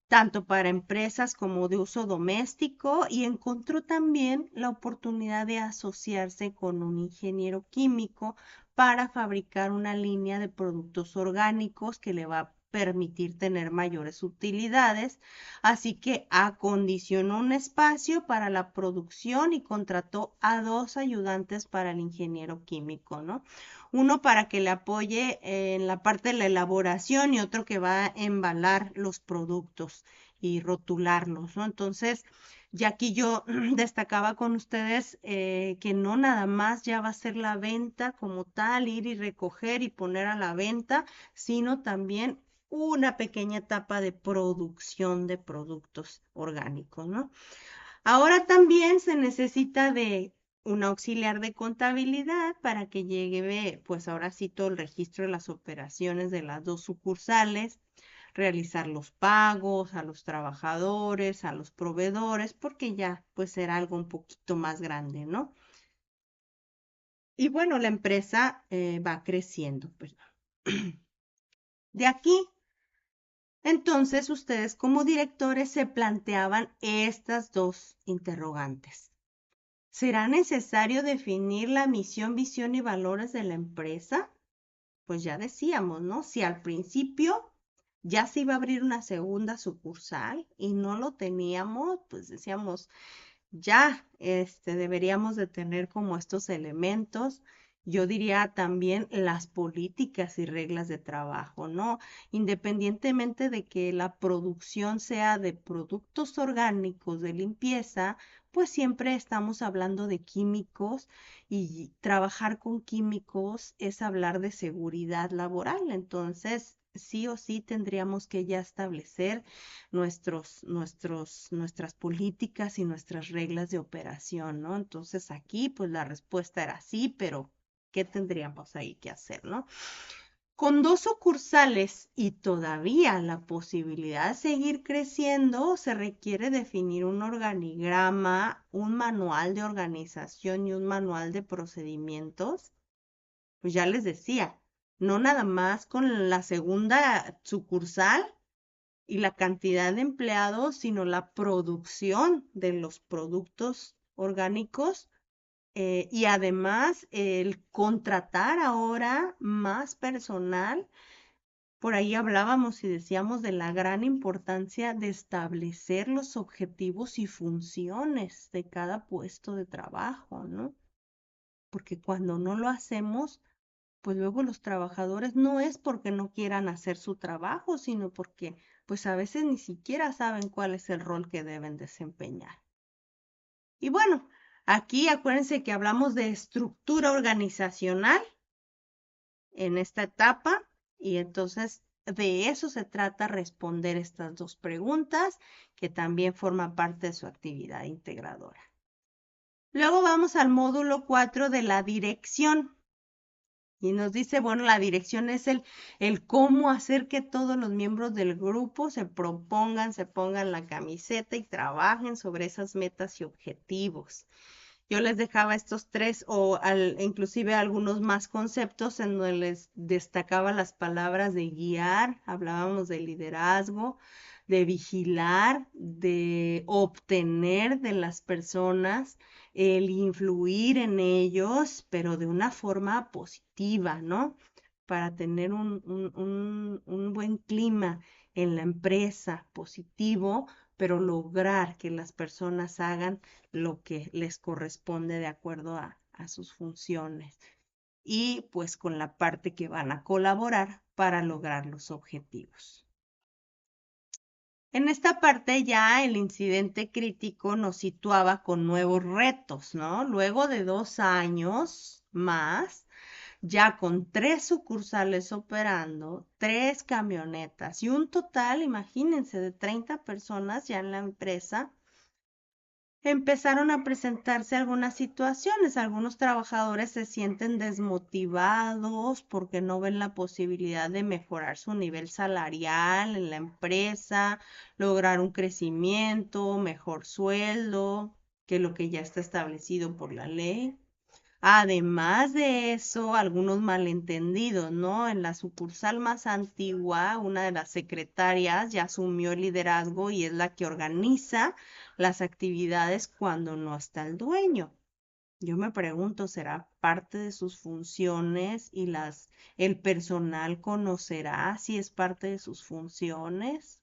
tanto para empresas como de uso doméstico, y encontró también la oportunidad de asociarse con un ingeniero químico para fabricar una línea de productos orgánicos que le va a permitir tener mayores utilidades. Así que acondicionó un espacio para la producción y contrató a 2 ayudantes para el ingeniero químico, ¿no? Uno para que le apoye en la parte de la elaboración y otro que va a embalar los productos y rotularlos, ¿no? Entonces, ya aquí yo destacaba con ustedes que no nada más ya va a ser la venta como tal, ir y recoger y poner a la venta, sino también una pequeña etapa de producción de productos orgánicos, ¿no? Ahora también se necesita de un auxiliar de contabilidad para que llegue, pues ahora sí, todo el registro de las operaciones de las 2 sucursales, realizar los pagos a los trabajadores, a los proveedores, porque ya pues será algo un poquito más grande, ¿no? Y bueno, la empresa va creciendo, pues. De aquí, entonces, ustedes como directores se planteaban estas 2 interrogantes. ¿Será necesario definir la misión, visión y valores de la empresa? Pues ya decíamos, ¿no? Si al principio ya se iba a abrir una segunda sucursal y no lo teníamos, pues decíamos, ya deberíamos de tener como estos elementos. Yo diría también las políticas y reglas de trabajo, ¿no? Independientemente de que la producción sea de productos orgánicos de limpieza, pues siempre estamos hablando de químicos y trabajar con químicos es hablar de seguridad laboral. Entonces, sí o sí tendríamos que ya establecer nuestras políticas y nuestras reglas de operación, ¿no? Entonces aquí, pues la respuesta era sí, pero ¿qué tendríamos ahí que hacer, ¿no? Con 2 sucursales y todavía la posibilidad de seguir creciendo, se requiere definir un organigrama, un manual de organización y un manual de procedimientos. Pues ya les decía, no nada más con la segunda sucursal y la cantidad de empleados, sino la producción de los productos orgánicos y además el contratar ahora más personal. Por ahí hablábamos y decíamos de la gran importancia de establecer los objetivos y funciones de cada puesto de trabajo, ¿no? Porque cuando no lo hacemos, pues luego los trabajadores no es porque no quieran hacer su trabajo, sino porque pues a veces ni siquiera saben cuál es el rol que deben desempeñar. Y bueno, aquí acuérdense que hablamos de estructura organizacional en esta etapa y entonces de eso se trata responder estas dos preguntas que también forman parte de su actividad integradora. Luego vamos al módulo 4 de la dirección. Y nos dice, bueno, la dirección es el cómo hacer que todos los miembros del grupo se propongan, se pongan la camiseta y trabajen sobre esas metas y objetivos. Yo les dejaba estos tres o inclusive algunos más conceptos en donde les destacaba las palabras de guiar, hablábamos de liderazgo, de vigilar, de obtener de las personas, el influir en ellos, pero de una forma positiva, ¿no? Para tener un buen clima en la empresa positivo, pero lograr que las personas hagan lo que les corresponde de acuerdo a sus funciones y pues con la parte que van a colaborar para lograr los objetivos. En esta parte ya el incidente crítico nos situaba con nuevos retos, ¿no? Luego de 2 años más, ya con 3 sucursales operando, 3 camionetas y un total, imagínense, de 30 personas ya en la empresa, empezaron a presentarse algunas situaciones. Algunos trabajadores se sienten desmotivados porque no ven la posibilidad de mejorar su nivel salarial en la empresa, lograr un crecimiento, mejor sueldo que lo que ya está establecido por la ley. Además de eso, algunos malentendidos, ¿no? En la sucursal más antigua, una de las secretarias ya asumió el liderazgo y es la que organiza las actividades cuando no está el dueño. Yo me pregunto, ¿será parte de sus funciones y el personal conocerá si es parte de sus funciones?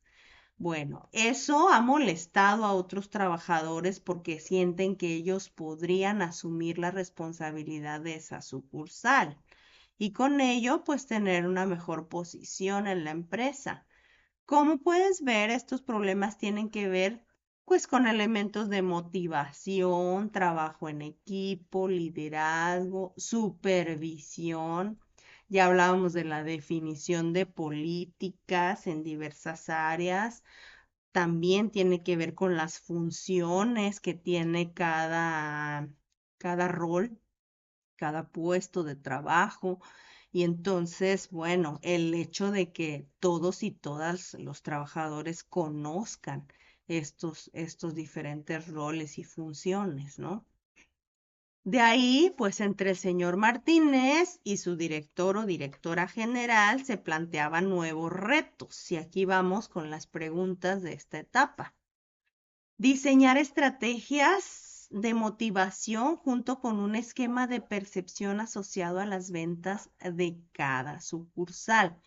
Bueno, eso ha molestado a otros trabajadores porque sienten que ellos podrían asumir la responsabilidad de esa sucursal y con ello pues tener una mejor posición en la empresa. Como puedes ver, estos problemas tienen que ver pues con elementos de motivación, trabajo en equipo, liderazgo, supervisión. Ya hablábamos de la definición de políticas en diversas áreas. También tiene que ver con las funciones que tiene cada rol, cada puesto de trabajo. Y entonces, bueno, el hecho de que todos y todas los trabajadores conozcan estos diferentes roles y funciones, ¿no? De ahí, pues entre el señor Martínez y su director o directora general se planteaban nuevos retos. Y aquí vamos con las preguntas de esta etapa. Diseñar estrategias de motivación junto con un esquema de percepción asociado a las ventas de cada sucursal.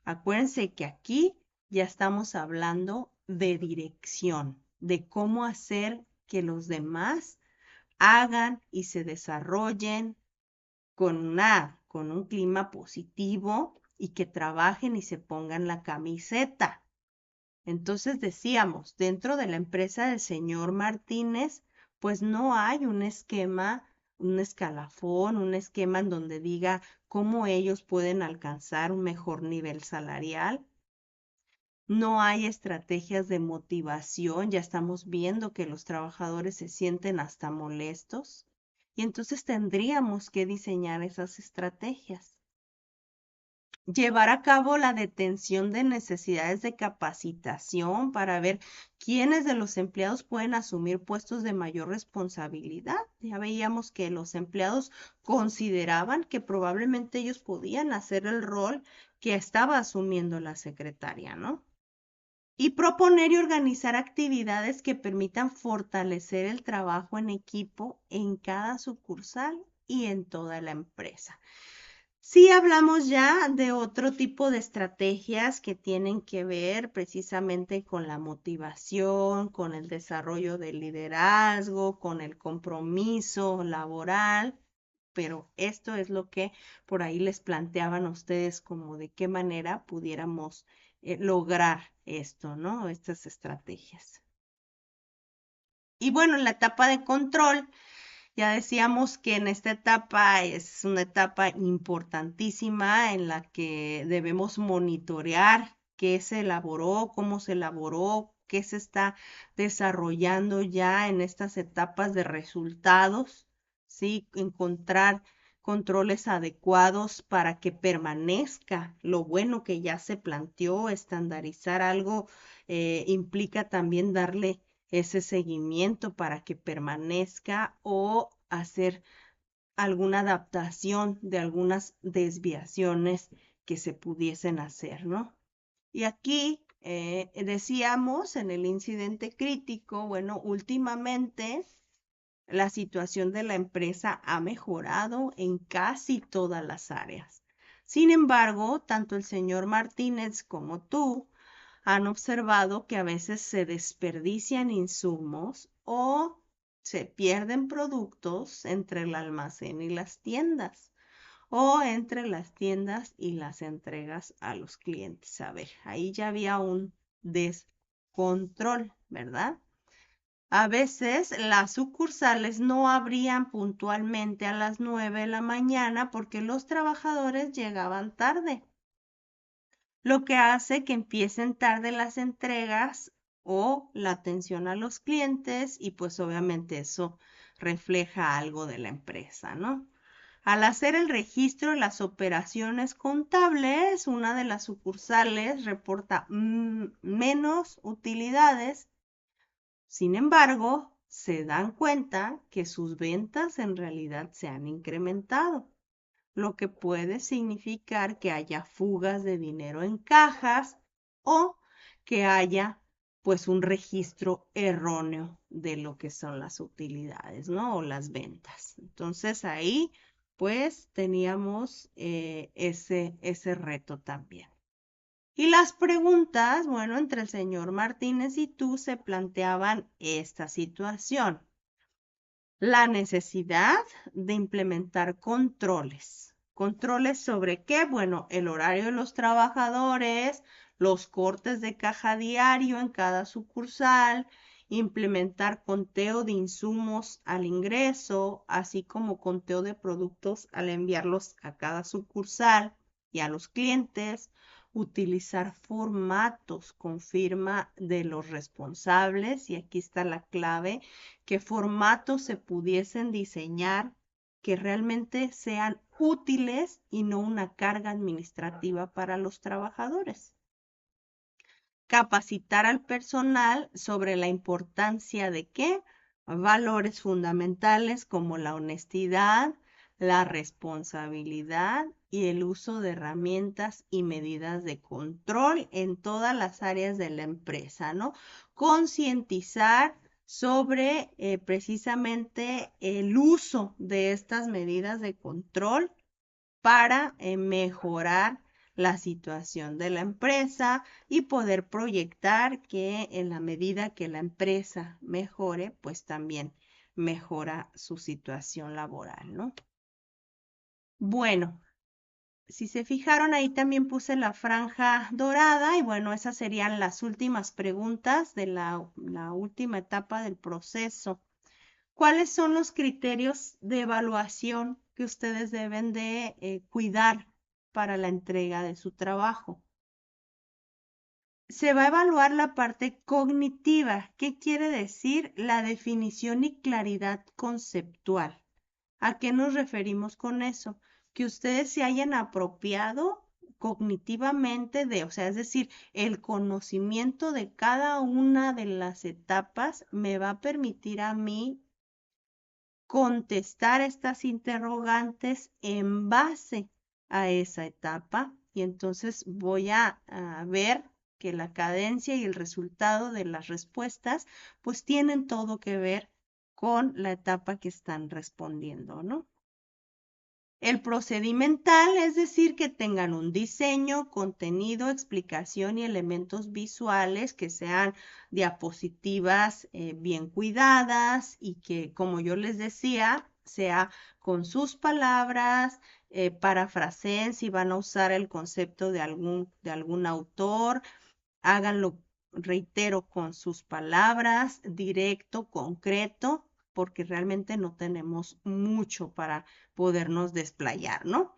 Acuérdense que aquí ya estamos hablando de dirección, de cómo hacer que los demás hagan y se desarrollen con un clima positivo y que trabajen y se pongan la camiseta. Entonces decíamos, dentro de la empresa del señor Martínez, pues no hay un esquema, un escalafón, un esquema en donde diga cómo ellos pueden alcanzar un mejor nivel salarial. No hay estrategias de motivación, ya estamos viendo que los trabajadores se sienten hasta molestos y entonces tendríamos que diseñar esas estrategias. llevar a cabo la detención de necesidades de capacitación para ver quiénes de los empleados pueden asumir puestos de mayor responsabilidad. Ya veíamos que los empleados consideraban que probablemente ellos podían hacer el rol que estaba asumiendo la secretaria, ¿no? Y proponer y organizar actividades que permitan fortalecer el trabajo en equipo en cada sucursal y en toda la empresa. Sí hablamos ya de otro tipo de estrategias que tienen que ver precisamente con la motivación, con el desarrollo del liderazgo, con el compromiso laboral, pero esto es lo que por ahí les planteaban a ustedes como de qué manera pudiéramos lograr esto, ¿no? Estas estrategias. Y bueno, en la etapa de control, ya decíamos que en esta etapa es una etapa importantísima en la que debemos monitorear qué se elaboró, cómo se elaboró, qué se está desarrollando ya en estas etapas de resultados, ¿sí? Encontrar controles adecuados para que permanezca lo bueno que ya se planteó. Estandarizar algo implica también darle ese seguimiento para que permanezca o hacer alguna adaptación de algunas desviaciones que se pudiesen hacer, ¿no? Y aquí decíamos en el incidente crítico, bueno, últimamente la situación de la empresa ha mejorado en casi todas las áreas. Sin embargo, tanto el señor Martínez como tú han observado que a veces se desperdician insumos o se pierden productos entre el almacén y las tiendas o entre las tiendas y las entregas a los clientes. A ver, ahí ya había un descontrol, ¿verdad? A veces las sucursales no abrían puntualmente a las 9 de la mañana porque los trabajadores llegaban tarde, lo que hace que empiecen tarde las entregas o la atención a los clientes y pues obviamente eso refleja algo de la empresa, ¿no? Al hacer el registro de las operaciones contables, una de las sucursales reporta menos utilidades. Sin embargo, se dan cuenta que sus ventas en realidad se han incrementado, lo que puede significar que haya fugas de dinero en cajas o que haya pues un registro erróneo de lo que son las utilidades, ¿no? O las ventas. Entonces ahí pues teníamos ese reto también. Y las preguntas, bueno, entre el señor Martínez y tú se planteaban esta situación. La necesidad de implementar controles. ¿Controles sobre qué? Bueno, el horario de los trabajadores, los cortes de caja diario en cada sucursal, implementar conteo de insumos al ingreso, así como conteo de productos al enviarlos a cada sucursal y a los clientes, utilizar formatos con firma de los responsables, y aquí está la clave, qué formatos se pudiesen diseñar que realmente sean útiles y no una carga administrativa para los trabajadores. Capacitar al personal sobre la importancia de qué valores fundamentales como la honestidad, la responsabilidad y el uso de herramientas y medidas de control en todas las áreas de la empresa, ¿no? Concientizar sobre precisamente el uso de estas medidas de control para mejorar la situación de la empresa y poder proyectar que en la medida que la empresa mejore, pues también mejora su situación laboral, ¿no? Bueno, si se fijaron, ahí también puse la franja dorada y bueno, esas serían las últimas preguntas de la última etapa del proceso. ¿Cuáles son los criterios de evaluación que ustedes deben de cuidar para la entrega de su trabajo? Se va a evaluar la parte cognitiva. ¿Qué quiere decir? La definición y claridad conceptual. ¿A qué nos referimos con eso? Que ustedes se hayan apropiado cognitivamente o sea, es decir, el conocimiento de cada una de las etapas me va a permitir a mí contestar estas interrogantes en base a esa etapa y entonces voy a ver que la cadencia y el resultado de las respuestas pues tienen todo que ver con la etapa que están respondiendo, ¿no? El procedimental, es decir, que tengan un diseño, contenido, explicación y elementos visuales que sean diapositivas bien cuidadas y que, como yo les decía, sea con sus palabras, parafraseen si van a usar el concepto de algún autor, háganlo, reitero, con sus palabras, directo, concreto, porque realmente no tenemos mucho para podernos desplayar, ¿no?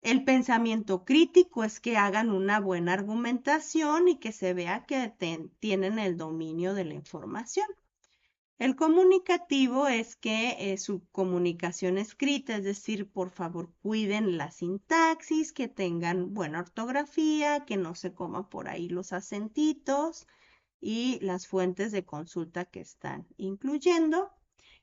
El pensamiento crítico es que hagan una buena argumentación y que se vea que tienen el dominio de la información. El comunicativo es que su comunicación escrita, es decir, por favor cuiden la sintaxis, que tengan buena ortografía, que no se coman por ahí los acentitos y las fuentes de consulta que están incluyendo.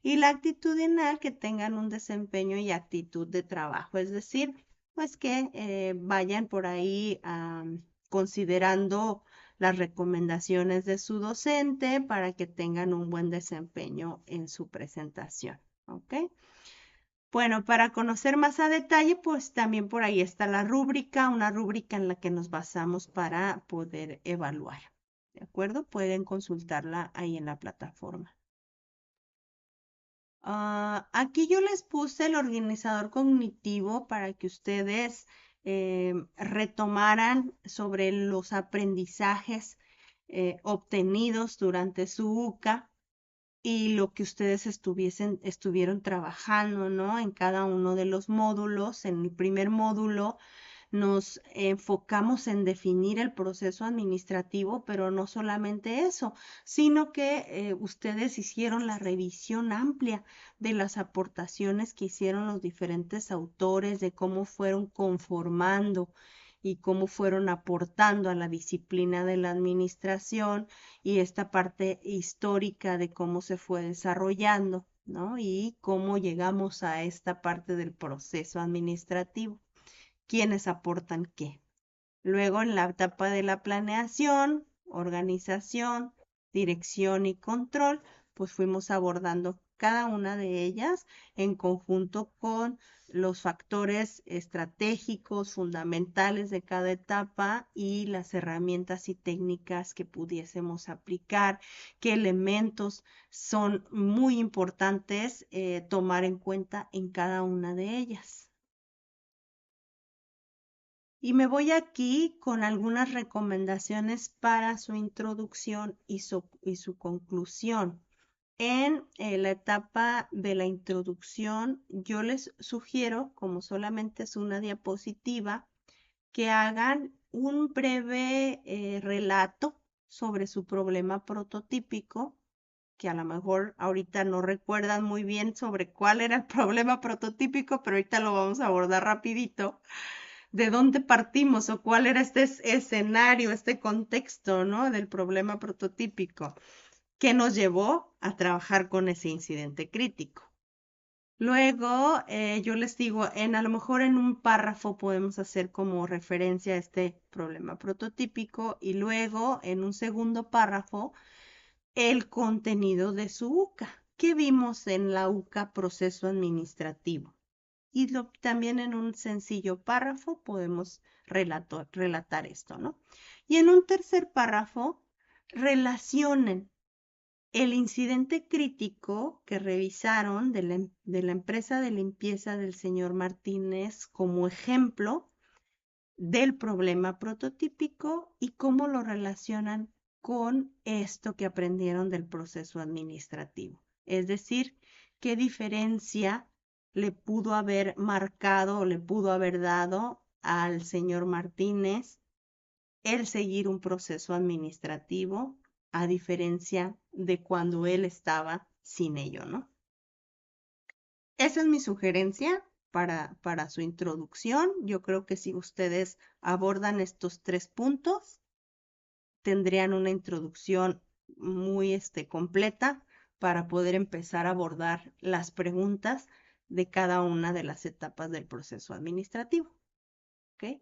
Y la actitudinal, que tengan un desempeño y actitud de trabajo, es decir, pues que vayan por ahí considerando las recomendaciones de su docente para que tengan un buen desempeño en su presentación, ¿ok? Bueno, para conocer más a detalle, pues también por ahí está la rúbrica, una rúbrica en la que nos basamos para poder evaluar, ¿de acuerdo? Pueden consultarla ahí en la plataforma. Aquí yo les puse el organizador cognitivo para que ustedes retomaran sobre los aprendizajes obtenidos durante su UCA y lo que ustedes estuvieron trabajando, ¿no? En cada uno de los módulos. En el primer módulo nos enfocamos en definir el proceso administrativo, pero no solamente eso, sino que ustedes hicieron la revisión amplia de las aportaciones que hicieron los diferentes autores, de cómo fueron conformando y cómo fueron aportando a la disciplina de la administración y esta parte histórica de cómo se fue desarrollando, ¿no? Y cómo llegamos a esta parte del proceso administrativo. ¿Quiénes aportan qué? Luego, en la etapa de la planeación, organización, dirección y control, pues fuimos abordando cada una de ellas en conjunto con los factores estratégicos fundamentales de cada etapa y las herramientas y técnicas que pudiésemos aplicar, qué elementos son muy importantes tomar en cuenta en cada una de ellas. Y me voy aquí con algunas recomendaciones para su introducción y su conclusión. En la etapa de la introducción, yo les sugiero, como solamente es una diapositiva, que hagan un breve relato sobre su problema prototípico, que a lo mejor ahorita no recuerdan muy bien sobre cuál era el problema prototípico, pero ahorita lo vamos a abordar rapidito. ¿De dónde partimos o cuál era este escenario, este contexto, ¿no? Del problema prototípico que nos llevó a trabajar con ese incidente crítico? Luego, yo les digo, a lo mejor en un párrafo podemos hacer como referencia a este problema prototípico y luego en un segundo párrafo el contenido de su UCA. ¿Qué vimos en la UCA proceso administrativo? Y también en un sencillo párrafo podemos relatar esto, ¿no? Y en un tercer párrafo relacionen el incidente crítico que revisaron de la empresa de limpieza del señor Martínez como ejemplo del problema prototípico y cómo lo relacionan con esto que aprendieron del proceso administrativo. Es decir, qué diferencia le pudo haber marcado o le pudo haber dado al señor Martínez el seguir un proceso administrativo a diferencia de cuando él estaba sin ello, ¿no? Esa es mi sugerencia. para su introducción. Yo creo que si ustedes abordan estos 3 puntos, tendrían una introducción muy completa para poder empezar a abordar las preguntas de cada una de las etapas del proceso administrativo. ¿Ok?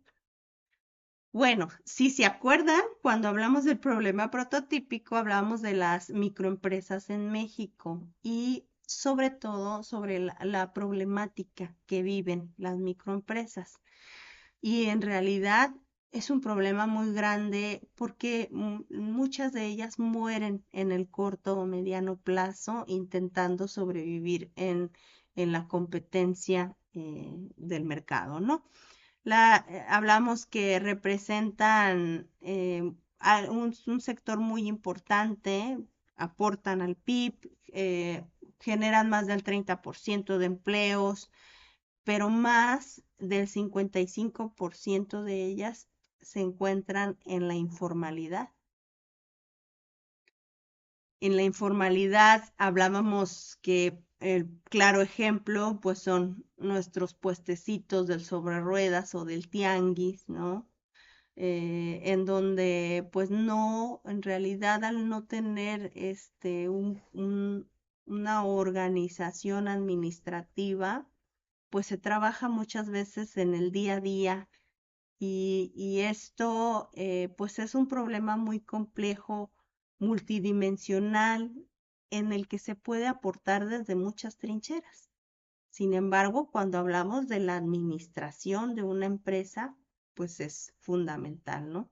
Bueno, si se acuerdan, cuando hablamos del problema prototípico, hablamos de las microempresas en México y sobre todo sobre la problemática que viven las microempresas. Y en realidad es un problema muy grande porque muchas de ellas mueren en el corto o mediano plazo intentando sobrevivir en la competencia del mercado, ¿no? Hablamos que representan un sector muy importante, aportan al PIB, generan más del 30% de empleos, pero más del 55% de ellas se encuentran en la informalidad. En la informalidad hablábamos que el claro ejemplo pues son nuestros puestecitos del sobre ruedas o del tianguis, ¿no? En donde pues no, en realidad al no tener una organización administrativa, pues se trabaja muchas veces en el día a día y esto pues es un problema muy complejo, multidimensional, en el que se puede aportar desde muchas trincheras. Sin embargo, cuando hablamos de la administración de una empresa, pues es fundamental, ¿no?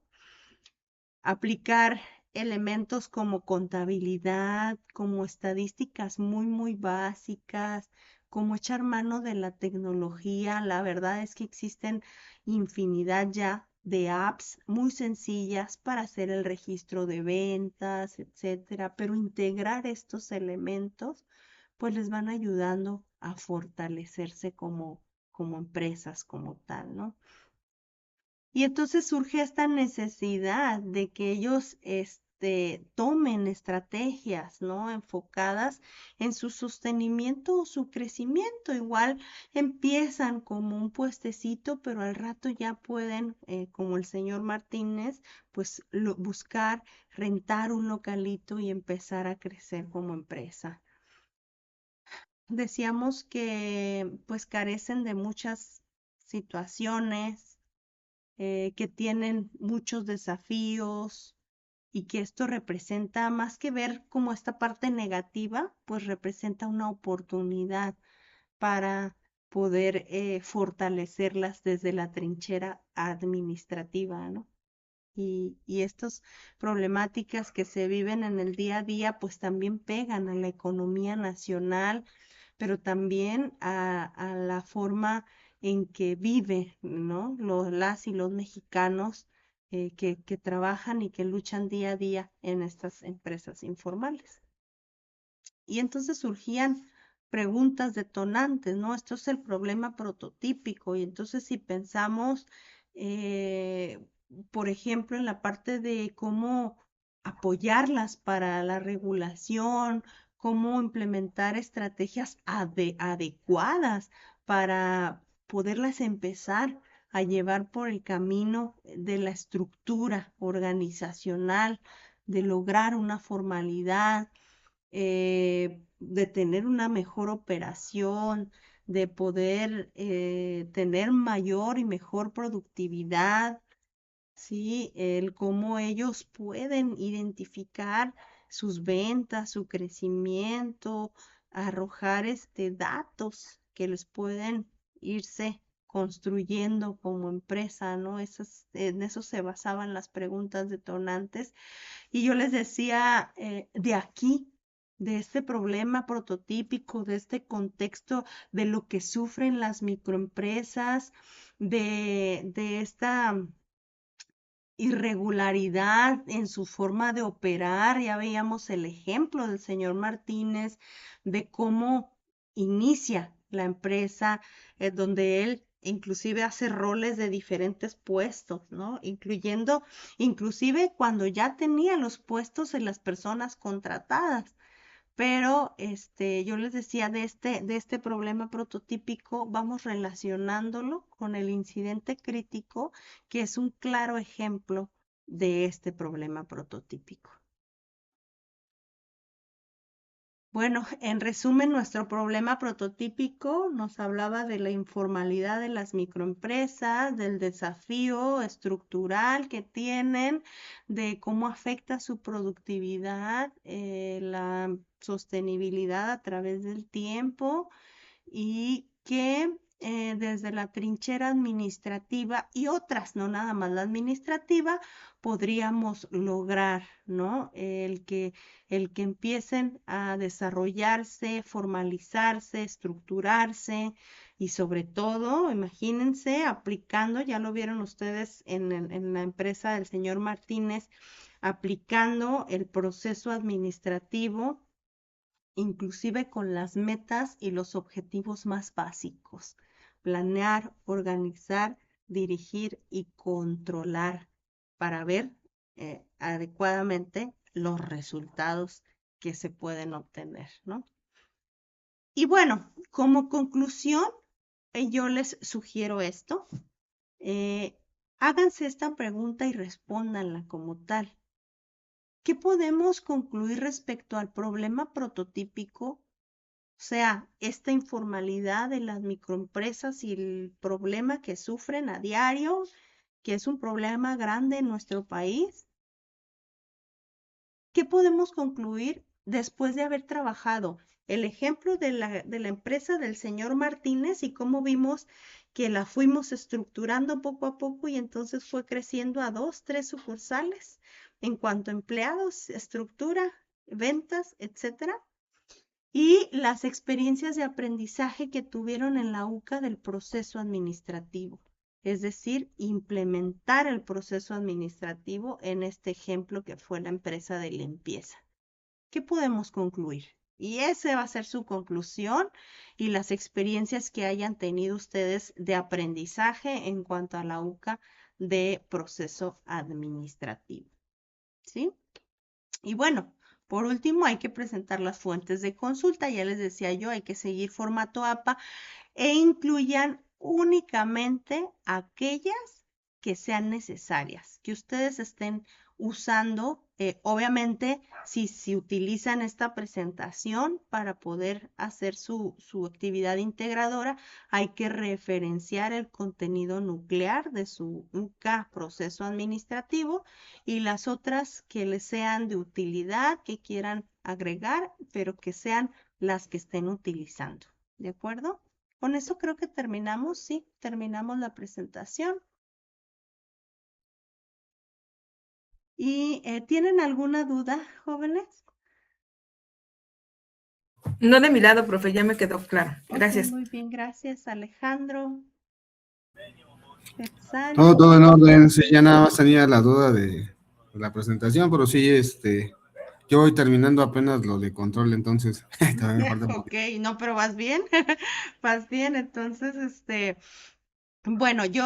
Aplicar elementos como contabilidad, como estadísticas muy básicas, como echar mano de la tecnología. La verdad es que existen infinidad ya de apps muy sencillas para hacer el registro de ventas, etcétera, pero integrar estos elementos pues les van ayudando a fortalecerse como empresas, como tal, ¿no? Y entonces surge esta necesidad de que ellos tomen estrategias, ¿no? Enfocadas en su sostenimiento o su crecimiento. Igual empiezan como un puestecito, pero al rato ya pueden, como el señor Martínez, pues buscar rentar un localito y empezar a crecer como empresa. Decíamos que pues carecen de muchas situaciones, que tienen muchos desafíos y que esto representa, más que ver como esta parte negativa, pues representa una oportunidad para poder fortalecerlas desde la trinchera administrativa, ¿no? Y estas problemáticas que se viven en el día a día, pues también pegan a la economía nacional, pero también a la forma en que vive, ¿no? Las y los mexicanos que trabajan y que luchan día a día en estas empresas informales. Y entonces surgían preguntas detonantes, ¿no? Esto es el problema prototípico. Y entonces si pensamos, por ejemplo, en la parte de cómo apoyarlas para la regulación, cómo implementar estrategias adecuadas para poderlas empezar a llevar por el camino de la estructura organizacional, de lograr una formalidad, de tener una mejor operación, de poder tener mayor y mejor productividad, ¿sí? El cómo ellos pueden identificar sus ventas, su crecimiento, arrojar datos que les pueden irse construyendo como empresa, ¿no? En eso se basaban las preguntas detonantes. Y yo les decía, de aquí, de este problema prototípico, de este contexto, de lo que sufren las microempresas, de esta irregularidad en su forma de operar. Ya veíamos el ejemplo del señor Martínez, de cómo inicia la empresa, donde él inclusive hace roles de diferentes puestos, ¿no? Inclusive cuando ya tenía los puestos en las personas contratadas, pero yo les decía de este problema prototípico, vamos relacionándolo con el incidente crítico, que es un claro ejemplo de este problema prototípico. Bueno, en resumen, nuestro problema prototípico nos hablaba de la informalidad de las microempresas, del desafío estructural que tienen, de cómo afecta su productividad, la sostenibilidad a través del tiempo y que desde la trinchera administrativa y otras, no nada más la administrativa, podríamos lograr, ¿no? El que empiecen a desarrollarse, formalizarse, estructurarse y sobre todo, imagínense, aplicando, ya lo vieron ustedes en la empresa del señor Martínez, aplicando el proceso administrativo inclusive con las metas y los objetivos más básicos. Planear, organizar, dirigir y controlar para ver adecuadamente los resultados que se pueden obtener, ¿no? Y bueno, como conclusión, yo les sugiero esto. Háganse esta pregunta y respóndanla como tal. ¿Qué podemos concluir respecto al problema prototípico? O sea, esta informalidad de las microempresas y el problema que sufren a diario, que es un problema grande en nuestro país. ¿Qué podemos concluir después de haber trabajado el ejemplo de la empresa del señor Martínez y cómo vimos que la fuimos estructurando poco a poco y entonces fue creciendo a 2, 3 sucursales en cuanto a empleados, estructura, ventas, etcétera? Y las experiencias de aprendizaje que tuvieron en la UCA del proceso administrativo, es decir, implementar el proceso administrativo en este ejemplo que fue la empresa de limpieza. ¿Qué podemos concluir? Y esa va a ser su conclusión y las experiencias que hayan tenido ustedes de aprendizaje en cuanto a la UCA de proceso administrativo. ¿Sí? Y bueno, por último, hay que presentar las fuentes de consulta. Ya les decía yo, hay que seguir formato APA e incluyan únicamente aquellas que sean necesarias, que ustedes estén usando. Obviamente, si utilizan esta presentación para poder hacer su actividad integradora, hay que referenciar el contenido nuclear de su UCA proceso administrativo y las otras que les sean de utilidad, que quieran agregar, pero que sean las que estén utilizando. ¿De acuerdo? Con eso creo que terminamos, sí, terminamos la presentación. ¿Y tienen alguna duda, jóvenes? No de mi lado, profe, ya me quedó claro. Gracias. Okay, muy bien, gracias, Alejandro. Quetzal. Todo en orden. Sí, ya nada más tenía la duda de la presentación, pero sí, yo voy terminando apenas lo de control, entonces todavía me falta un poquito. Ok, no, pero vas bien, vas bien, entonces, bueno, yo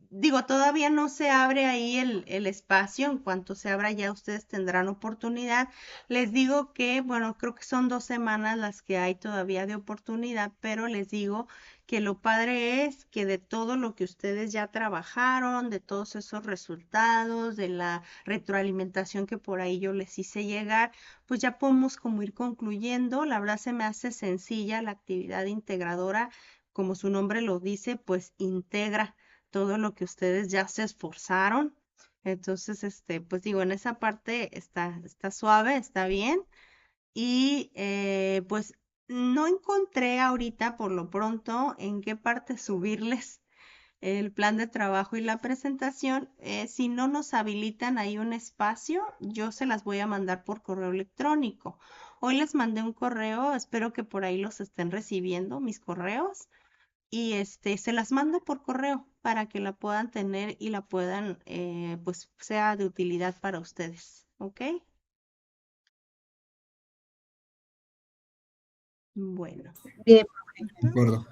digo, todavía no se abre ahí el espacio. En cuanto se abra ya ustedes tendrán oportunidad. Les digo que, bueno, creo que son 2 semanas las que hay todavía de oportunidad, pero les digo que lo padre es que de todo lo que ustedes ya trabajaron, de todos esos resultados, de la retroalimentación que por ahí yo les hice llegar, pues ya podemos como ir concluyendo. La verdad se me hace sencilla la actividad integradora, como su nombre lo dice, pues integra todo lo que ustedes ya se esforzaron. Entonces, pues digo, en esa parte está suave, está bien. Y pues no encontré ahorita por lo pronto en qué parte subirles el plan de trabajo y la presentación. Si no nos habilitan ahí un espacio, yo se las voy a mandar por correo electrónico. Hoy les mandé un correo, espero que por ahí los estén recibiendo, mis correos y se las mando por correo para que la puedan tener y la puedan, pues sea de utilidad para ustedes, ¿ok? Bueno. Bien. De acuerdo.